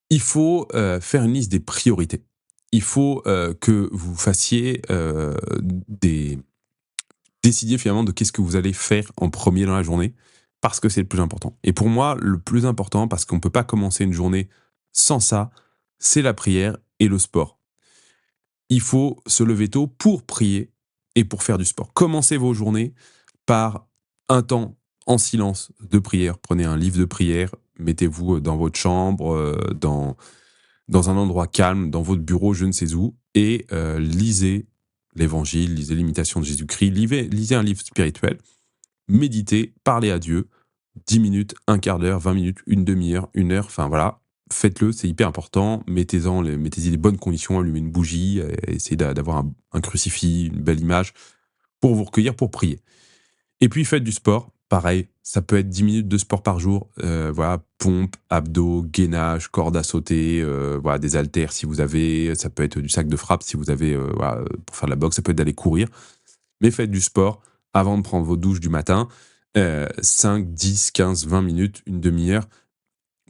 il faut faire une liste des priorités. Il faut que vous fassiez décidiez finalement de qu'est-ce que vous allez faire en premier dans la journée, parce que c'est le plus important. Et pour moi, le plus important, parce qu'on ne peut pas commencer une journée sans ça, c'est la prière et le sport. Il faut se lever tôt pour prier et pour faire du sport. Commencez vos journées par un temps en silence de prière. Prenez un livre de prière, mettez-vous dans votre chambre, dans un endroit calme, dans votre bureau, je ne sais où, et lisez l'Évangile, lisez l'imitation de Jésus-Christ, lisez un livre spirituel, méditez, parlez à Dieu, 10 minutes, un quart d'heure, 20 minutes, une demi-heure, une heure, enfin voilà, faites-le, c'est hyper important, mettez-y les bonnes conditions, allumez une bougie, essayez d'avoir un crucifix, une belle image, pour vous recueillir, pour prier. Et puis faites du sport, pareil, ça peut être 10 minutes de sport par jour. Voilà, pompe, abdos, gainage, corde à sauter, voilà, des haltères si vous avez, ça peut être du sac de frappe si vous avez, voilà, pour faire de la boxe, ça peut être d'aller courir. Mais faites du sport avant de prendre vos douches du matin. 5, 10, 15, 20 minutes, une demi-heure.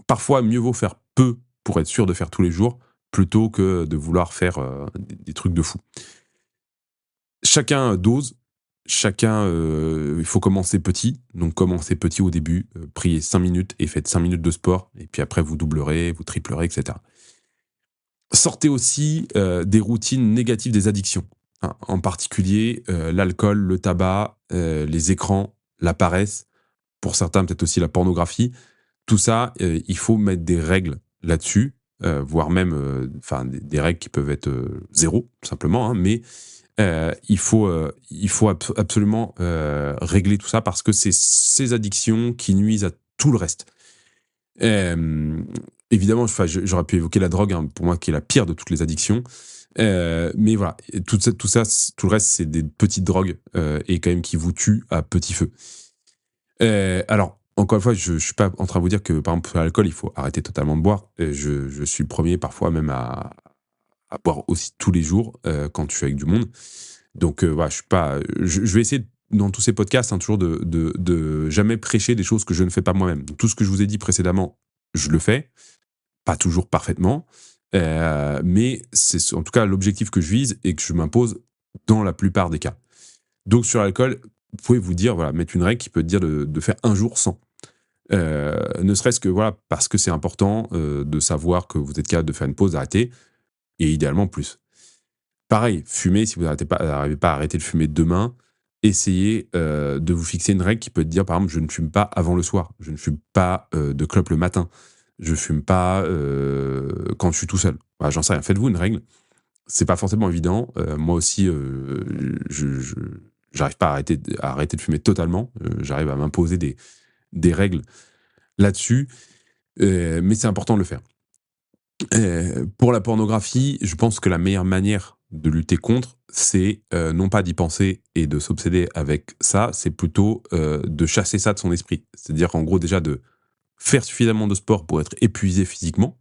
Parfois, mieux vaut faire peu pour être sûr de faire tous les jours, plutôt que de vouloir faire des trucs de fou. Chacun dose, chacun, il faut commencer petit. Donc commencez petit au début, priez 5 minutes et faites 5 minutes de sport. Et puis après, vous doublerez, vous triplerez, etc. Sortez aussi des routines négatives des addictions, hein. En particulier, l'alcool, le tabac, les écrans, la paresse, pour certains peut-être aussi la pornographie. Tout ça, il faut mettre des règles là-dessus, voire même, enfin des règles qui peuvent être 0 tout simplement, hein, mais il faut absolument régler tout ça parce que c'est ces addictions qui nuisent à tout le reste. Euh, Évidemment, enfin, j'aurais pu évoquer la drogue, hein, pour moi, qui est la pire de toutes les addictions. Mais voilà, tout le reste, c'est des petites drogues et quand même qui vous tuent à petit feu. Alors, encore une fois, je suis pas en train de vous dire que, par exemple, pour l'alcool, il faut arrêter totalement de boire. Je suis le premier parfois même à boire aussi tous les jours quand je suis avec du monde. Donc voilà, je suis pas. Je vais essayer dans tous ces podcasts, hein, toujours de jamais prêcher des choses que je ne fais pas moi-même. Donc, tout ce que je vous ai dit précédemment, je le fais, pas toujours parfaitement, mais c'est en tout cas l'objectif que je vise et que je m'impose dans la plupart des cas. Donc sur l'alcool, vous pouvez vous dire, voilà, mettre une règle qui peut dire de faire un jour sans. Ne serait-ce que voilà, parce que c'est important de savoir que vous êtes capable de faire une pause, d'arrêter, et idéalement plus. Pareil, fumer, si vous n'arrivez pas à arrêter de fumer demain, essayez de vous fixer une règle qui peut dire, par exemple, je ne fume pas avant le soir, je ne fume pas de clope le matin, je fume pas quand je suis tout seul. Voilà, j'en sais rien. Faites-vous une règle. C'est pas forcément évident. Moi aussi, j'arrive pas à arrêter de fumer totalement. J'arrive à m'imposer des règles là-dessus, mais c'est important de le faire. Pour la pornographie, je pense que la meilleure manière de lutter contre, c'est non pas d'y penser et de s'obséder avec ça, c'est plutôt de chasser ça de son esprit. C'est-à-dire en gros déjà de faire suffisamment de sport pour être épuisé physiquement,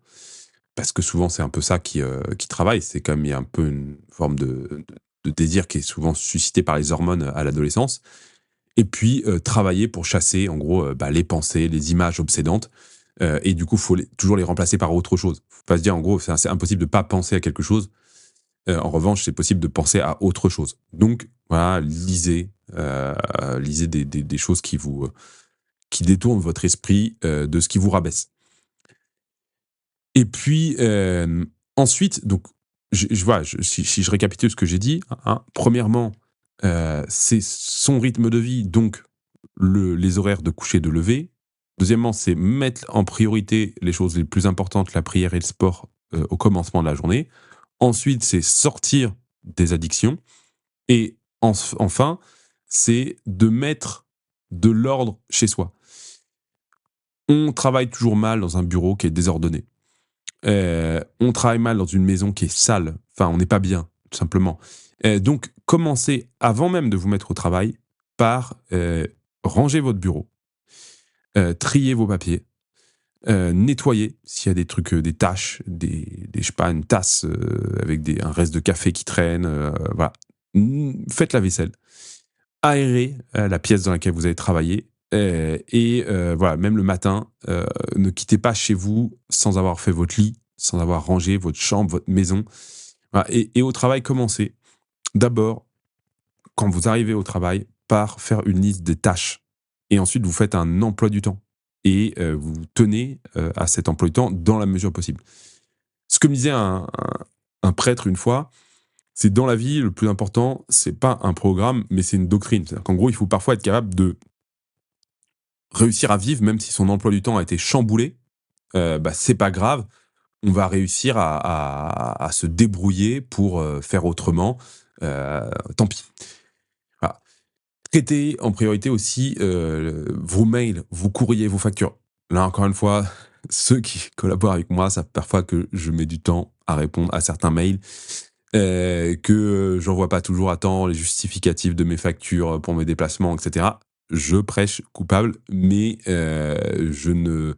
parce que souvent c'est un peu ça qui travaille, c'est comme il y a un peu une forme de désir qui est souvent suscité par les hormones à l'adolescence, et puis travailler pour chasser en gros les pensées, les images obsédantes, et du coup faut toujours les remplacer par autre chose. Faut pas se dire en gros c'est impossible de pas penser à quelque chose. En revanche, c'est possible de penser à autre chose. Donc voilà, lisez des choses qui détournent votre esprit de ce qui vous rabaisse. Et puis ensuite, donc voilà, si je récapitule ce que j'ai dit, hein, premièrement, c'est son rythme de vie, donc les horaires de coucher, de lever. Deuxièmement, c'est mettre en priorité les choses les plus importantes, la prière et le sport, au commencement de la journée. Ensuite, c'est sortir des addictions. Et enfin, c'est de mettre de l'ordre chez soi. On travaille toujours mal dans un bureau qui est désordonné. On travaille mal dans une maison qui est sale. Enfin, on n'est pas bien, tout simplement. Donc, commencez, avant même de vous mettre au travail, par ranger votre bureau, trier vos papiers, nettoyer s'il y a des trucs, des tâches, je sais pas, une tasse avec un reste de café qui traîne. Voilà. Faites la vaisselle. Aérez la pièce dans laquelle vous allez travailler. Et voilà, même le matin, ne quittez pas chez vous sans avoir fait votre lit, sans avoir rangé votre chambre, votre maison. Voilà. Et au travail, commencez d'abord, quand vous arrivez au travail, par faire une liste des tâches. Et ensuite, vous faites un emploi du temps. Et vous tenez à cet emploi du temps dans la mesure possible. Ce que me disait un prêtre une fois, c'est dans la vie, le plus important, c'est pas un programme, mais c'est une doctrine. C'est-à-dire qu'en gros, il faut parfois être capable de réussir à vivre, même si son emploi du temps a été chamboulé. C'est pas grave. On va réussir à se débrouiller pour faire autrement. Tant pis. Voilà. Traitez en priorité aussi vos mails, vos courriers, vos factures. Là, encore une fois, ceux qui collaborent avec moi savent parfois que je mets du temps à répondre à certains mails, que j'envoie pas toujours à temps les justificatifs de mes factures pour mes déplacements, etc. je prêche coupable, mais je ne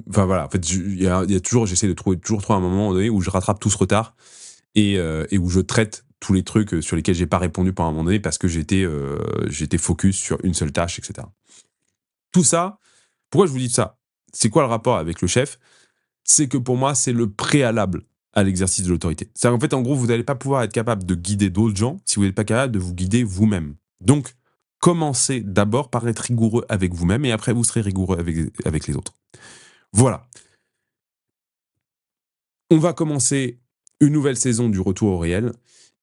enfin voilà, en fait, il y a toujours j'essaie de trouver un moment donné où je rattrape tout ce retard et où je traite tous les trucs, sur lesquels j'ai pas répondu pendant un moment donné parce que j'étais focus sur une seule tâche et cetera. Tout ça, pourquoi je vous dis ça? C'est quoi le rapport avec le chef? C'est que pour moi, c'est le préalable à l'exercice de l'autorité. C'est en fait, en gros, vous n'allez pas pouvoir être capable de guider d'autres gens si vous n'êtes pas capable de vous guider vous-même. Donc, commencez d'abord par être rigoureux avec vous-même et après vous serez rigoureux avec les autres. Voilà. On va commencer une nouvelle saison du Retour au réel.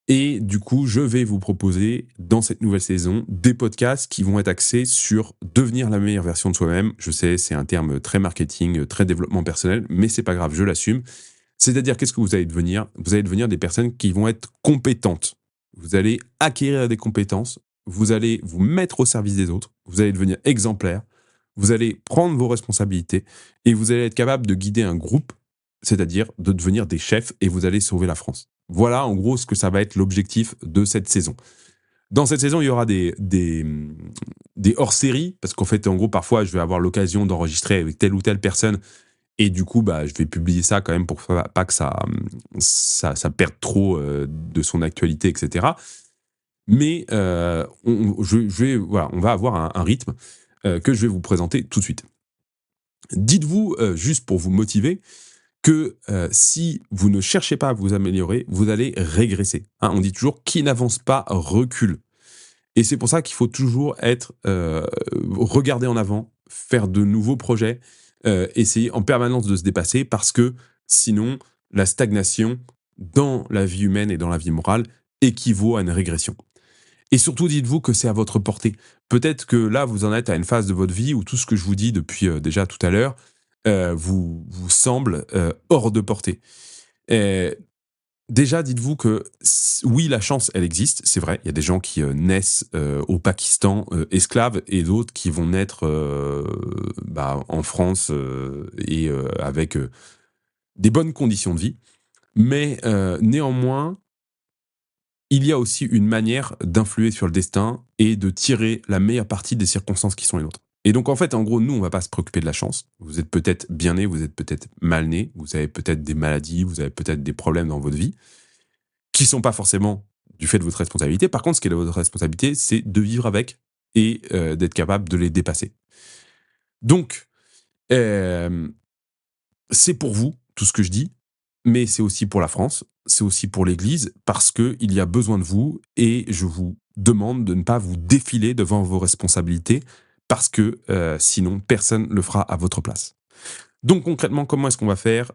Et du coup, je vais vous proposer dans cette nouvelle saison des podcasts qui vont être axés sur devenir la meilleure version de soi-même. Je sais, c'est un terme très marketing, très développement personnel, mais c'est pas grave, je l'assume. C'est-à-dire, qu'est-ce que vous allez devenir? Vous allez devenir des personnes qui vont être compétentes. Vous allez acquérir des compétences, vous allez vous mettre au service des autres, vous allez devenir exemplaire, vous allez prendre vos responsabilités et vous allez être capable de guider un groupe, c'est-à-dire de devenir des chefs et vous allez sauver la France. Voilà en gros ce que ça va être l'objectif de cette saison. Dans cette saison, il y aura des hors-séries, parce qu'en fait, en gros, parfois, je vais avoir l'occasion d'enregistrer avec telle ou telle personne et du coup, bah, je vais publier ça quand même pour pas que ça perde trop de son actualité, etc. Mais voilà, on va avoir un rythme que je vais vous présenter tout de suite. Dites-vous, juste pour vous motiver, que si vous ne cherchez pas à vous améliorer, vous allez régresser. Hein, on dit toujours qui n'avance pas recule. Et c'est pour ça qu'il faut toujours regarder en avant, faire de nouveaux projets, essayer en permanence de se dépasser parce que sinon, la stagnation dans la vie humaine et dans la vie morale équivaut à une régression. Et surtout, dites-vous que c'est à votre portée. Peut-être que là, vous en êtes à une phase de votre vie où tout ce que je vous dis depuis déjà tout à l'heure vous semble hors de portée. Et déjà, dites-vous que oui, la chance, elle existe, c'est vrai. Il y a des gens qui naissent au Pakistan esclaves et d'autres qui vont naître en France et avec des bonnes conditions de vie. Mais néanmoins, il y a aussi une manière d'influer sur le destin et de tirer la meilleure partie des circonstances qui sont les nôtres. Et donc, en fait, en gros, nous, on va pas se préoccuper de la chance. Vous êtes peut-être bien né, vous êtes peut-être mal né, vous avez peut-être des maladies, vous avez peut-être des problèmes dans votre vie, qui sont pas forcément du fait de votre responsabilité. Par contre, ce qui est de votre responsabilité, c'est de vivre avec et d'être capable de les dépasser. Donc, euh, c'est pour vous, tout ce que je dis, mais c'est aussi pour la France, c'est aussi pour l'Église, parce qu'il y a besoin de vous, et je vous demande de ne pas vous défiler devant vos responsabilités, parce que sinon, personne ne le fera à votre place. Donc concrètement, comment est-ce qu'on va faire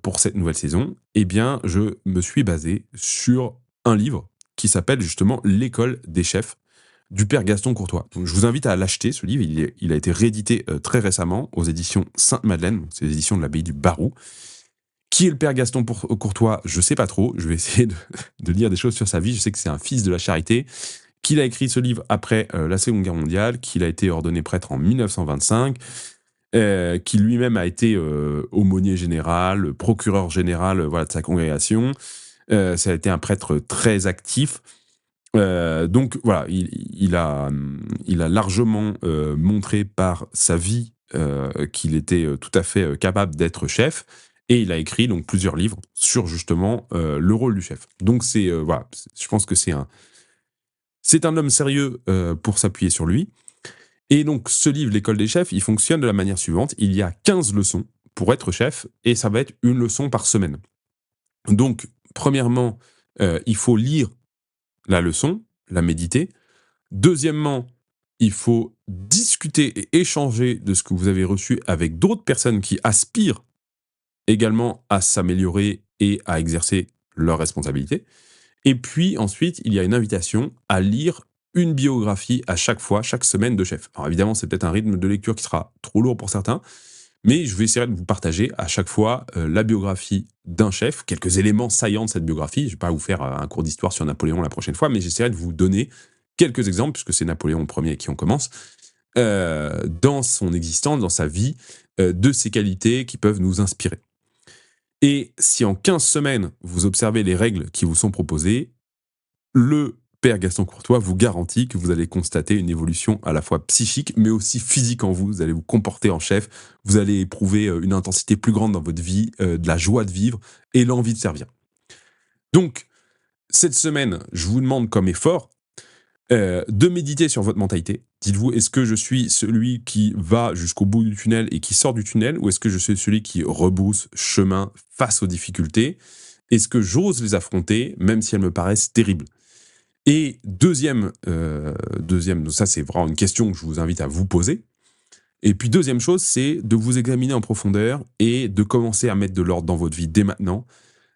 pour cette nouvelle saison? Eh bien, je me suis basé sur un livre qui s'appelle justement L'école des chefs du père Gaston Courtois. Donc, je vous invite à l'acheter, ce livre. Il a été réédité très récemment aux éditions Sainte-Madeleine, c'est les éditions de l'abbaye du Barou. Qui est le père Gaston Courtois? Je sais pas trop. Je vais essayer de lire des choses sur sa vie. Je sais que c'est un fils de la charité, qu'il a écrit ce livre après la Seconde Guerre mondiale, qu'il a été ordonné prêtre en 1925, qui lui-même a été aumônier général, procureur général voilà, de sa congrégation. Ça a été un prêtre très actif. Donc voilà, il a largement montré par sa vie qu'il était tout à fait capable d'être chef. Et il a écrit donc plusieurs livres sur justement le rôle du chef. Donc voilà, je pense que c'est un homme sérieux pour s'appuyer sur lui. Et donc ce livre, L'école des chefs, il fonctionne de la manière suivante. Il y a 15 leçons pour être chef et ça va être une leçon par semaine. Donc premièrement, il faut lire la leçon, la méditer. Deuxièmement, il faut discuter et échanger de ce que vous avez reçu avec d'autres personnes qui aspirent également à s'améliorer et à exercer leurs responsabilités. Et puis ensuite, il y a une invitation à lire une biographie à chaque fois, chaque semaine de chef. Alors évidemment, c'est peut-être un rythme de lecture qui sera trop lourd pour certains, mais je vais essayer de vous partager à chaque fois la biographie d'un chef, quelques éléments saillants de cette biographie. Je ne vais pas vous faire un cours d'histoire sur Napoléon la prochaine fois, mais j'essaierai de vous donner quelques exemples, puisque c'est Napoléon Ier avec qui on commence, dans son existence, dans sa vie, de ses qualités qui peuvent nous inspirer. Et si en 15 semaines, vous observez les règles qui vous sont proposées, le Père Gaston Courtois vous garantit que vous allez constater une évolution à la fois psychique, mais aussi physique en vous. Vous allez vous comporter en chef, vous allez éprouver une intensité plus grande dans votre vie, de la joie de vivre et l'envie de servir. Donc, cette semaine, je vous demande comme effort de méditer sur votre mentalité. Dites-vous, est-ce que je suis celui qui va jusqu'au bout du tunnel et qui sort du tunnel, ou est-ce que je suis celui qui rebrousse chemin face aux difficultés? Est-ce que j'ose les affronter, même si elles me paraissent terribles? Et deuxième, ça c'est vraiment une question que je vous invite à vous poser. Et puis deuxième chose, c'est de vous examiner en profondeur et de commencer à mettre de l'ordre dans votre vie dès maintenant.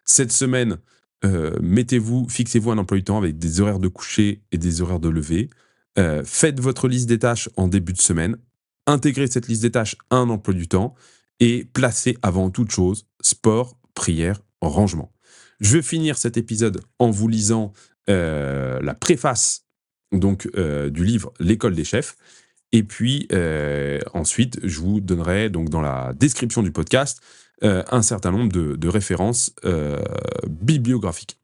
Cette semaine, fixez-vous un emploi du temps avec des horaires de coucher et des horaires de lever. Faites votre liste des tâches en début de semaine. Intégrez cette liste des tâches à un emploi du temps et placez avant toute chose sport, prière, rangement. Je vais finir cet épisode en vous lisant la préface donc, du livre L'école des chefs. Et puis ensuite, je vous donnerai donc dans la description du podcast un certain nombre de références bibliographiques.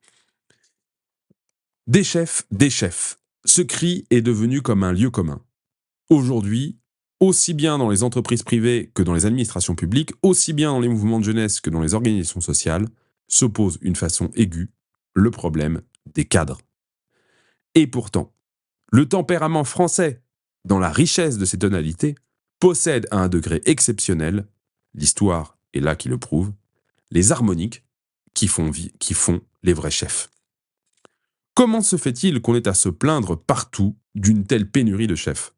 Des chefs. Ce cri est devenu comme un lieu commun. Aujourd'hui, aussi bien dans les entreprises privées que dans les administrations publiques, aussi bien dans les mouvements de jeunesse que dans les organisations sociales, se pose une façon aiguë le problème des cadres. Et pourtant, le tempérament français, dans la richesse de ses tonalités, possède à un degré exceptionnel, l'histoire est là qui le prouve, les harmoniques qui font les vrais chefs. Comment se fait-il qu'on ait à se plaindre partout d'une telle pénurie de chefs?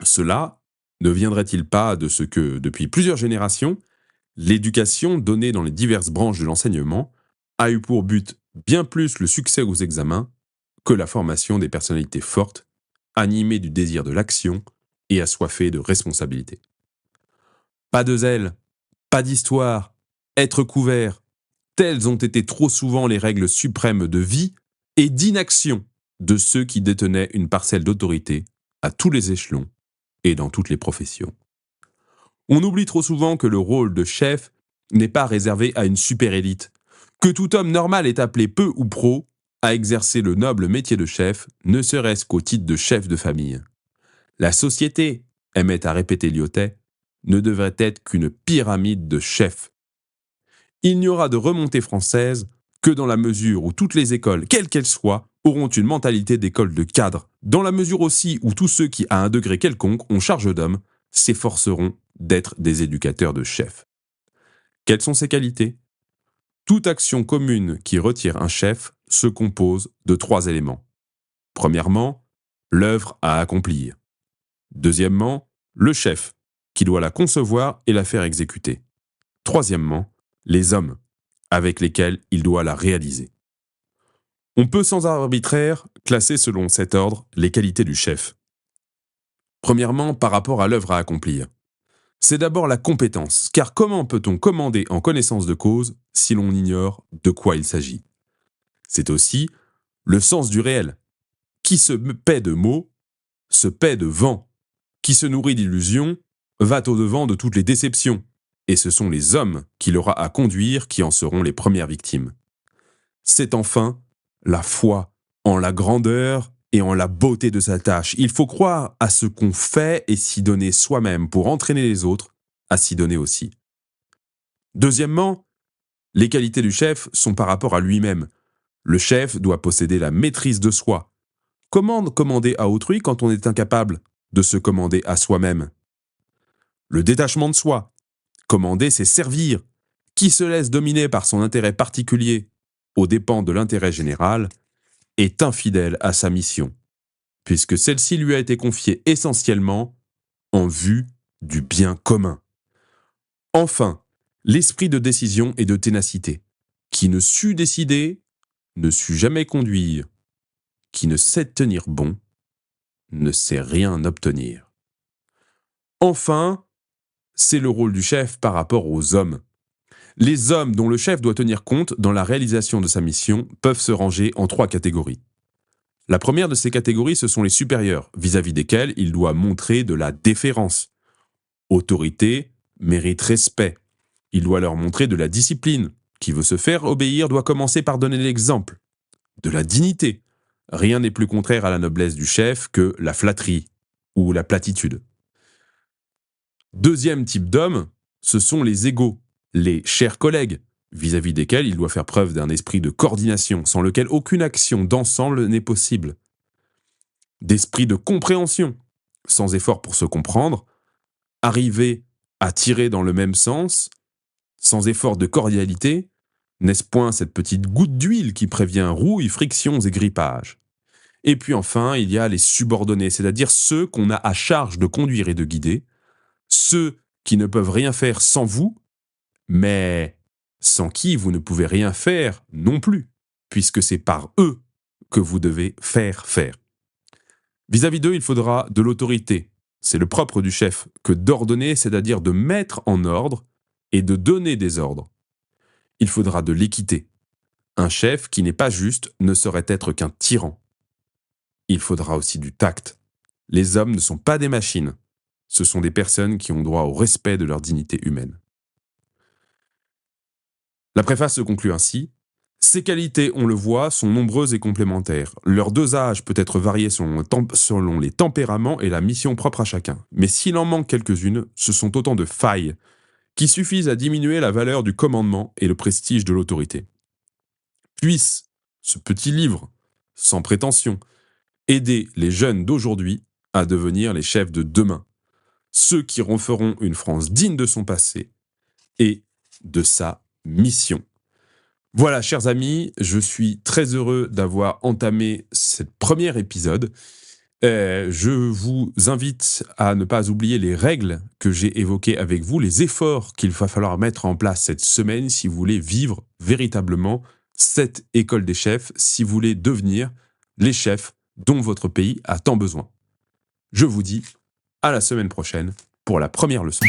Cela ne viendrait-il pas de ce que, depuis plusieurs générations, l'éducation donnée dans les diverses branches de l'enseignement a eu pour but bien plus le succès aux examens que la formation des personnalités fortes, animées du désir de l'action et assoiffées de responsabilité. Pas de zèle, pas d'histoire, être couvert, telles ont été trop souvent les règles suprêmes de vie et d'inaction de ceux qui détenaient une parcelle d'autorité à tous les échelons et dans toutes les professions. On oublie trop souvent que le rôle de chef n'est pas réservé à une super élite, que tout homme normal est appelé peu ou pro à exercer le noble métier de chef, ne serait-ce qu'au titre de chef de famille. La société, aimait à répéter Lyotet, ne devrait être qu'une pyramide de chefs. Il n'y aura de remontée française que dans la mesure où toutes les écoles, quelles qu'elles soient, auront une mentalité d'école de cadre, dans la mesure aussi où tous ceux qui, à un degré quelconque, ont charge d'hommes, s'efforceront d'être des éducateurs de chefs. Quelles sont ces qualités? Toute action commune qui retire un chef se compose de 3 éléments. Premièrement, l'œuvre à accomplir. Deuxièmement, le chef, qui doit la concevoir et la faire exécuter. Troisièmement, les hommes, avec lesquels il doit la réaliser. On peut sans arbitraire classer selon cet ordre les qualités du chef. Premièrement, par rapport à l'œuvre à accomplir. C'est d'abord la compétence, car comment peut-on commander en connaissance de cause si l'on ignore de quoi il s'agit? C'est aussi le sens du réel. Qui se paie de mots, se paie de vent. Qui se nourrit d'illusions, va au-devant de toutes les déceptions. Et ce sont les hommes qu'il aura à conduire qui en seront les premières victimes. C'est enfin la foi en la grandeur et en la beauté de sa tâche. Il faut croire à ce qu'on fait et s'y donner soi-même pour entraîner les autres à s'y donner aussi. Deuxièmement, les qualités du chef sont par rapport à lui-même. Le chef doit posséder la maîtrise de soi. Comment commander à autrui quand on est incapable de se commander à soi-même? Le détachement de soi. Commander, c'est servir. Qui se laisse dominer par son intérêt particulier aux dépens de l'intérêt général est infidèle à sa mission, puisque celle-ci lui a été confiée essentiellement en vue du bien commun. Enfin, l'esprit de décision et de ténacité. Qui ne sut décider, ne sut jamais conduire. Qui ne sait tenir bon, ne sait rien obtenir. Enfin, c'est le rôle du chef par rapport aux hommes. Les hommes dont le chef doit tenir compte dans la réalisation de sa mission peuvent se ranger en 3 catégories. La première de ces catégories, ce sont les supérieurs, vis-à-vis desquels il doit montrer de la déférence. Autorité mérite respect. Il doit leur montrer de la discipline. Qui veut se faire obéir doit commencer par donner l'exemple. De la dignité. Rien n'est plus contraire à la noblesse du chef que la flatterie ou la platitude. Deuxième type d'homme, ce sont les égaux, les chers collègues, vis-à-vis desquels il doit faire preuve d'un esprit de coordination, sans lequel aucune action d'ensemble n'est possible. D'esprit de compréhension, sans effort pour se comprendre, arriver à tirer dans le même sens, sans effort de cordialité, n'est-ce point cette petite goutte d'huile qui prévient rouilles, frictions et grippages? Et puis enfin, il y a les subordonnés, c'est-à-dire ceux qu'on a à charge de conduire et de guider, ceux qui ne peuvent rien faire sans vous, mais sans qui vous ne pouvez rien faire non plus, puisque c'est par eux que vous devez faire faire. Vis-à-vis d'eux, il faudra de l'autorité. C'est le propre du chef que d'ordonner, c'est-à-dire de mettre en ordre et de donner des ordres. Il faudra de l'équité. Un chef qui n'est pas juste ne saurait être qu'un tyran. Il faudra aussi du tact. Les hommes ne sont pas des machines. Ce sont des personnes qui ont droit au respect de leur dignité humaine. La préface se conclut ainsi. Ces qualités, on le voit, sont nombreuses et complémentaires. Leur dosage peut être varié selon les tempéraments et la mission propre à chacun. Mais s'il en manque quelques-unes, ce sont autant de failles qui suffisent à diminuer la valeur du commandement et le prestige de l'autorité. Puisse ce petit livre, sans prétention, aider les jeunes d'aujourd'hui à devenir les chefs de demain, ceux qui referont une France digne de son passé et de sa mission. Voilà, chers amis, je suis très heureux d'avoir entamé ce premier épisode. Je vous invite à ne pas oublier les règles que j'ai évoquées avec vous, les efforts qu'il va falloir mettre en place cette semaine si vous voulez vivre véritablement cette école des chefs, si vous voulez devenir les chefs dont votre pays a tant besoin. Je vous dis à la semaine prochaine pour la première leçon.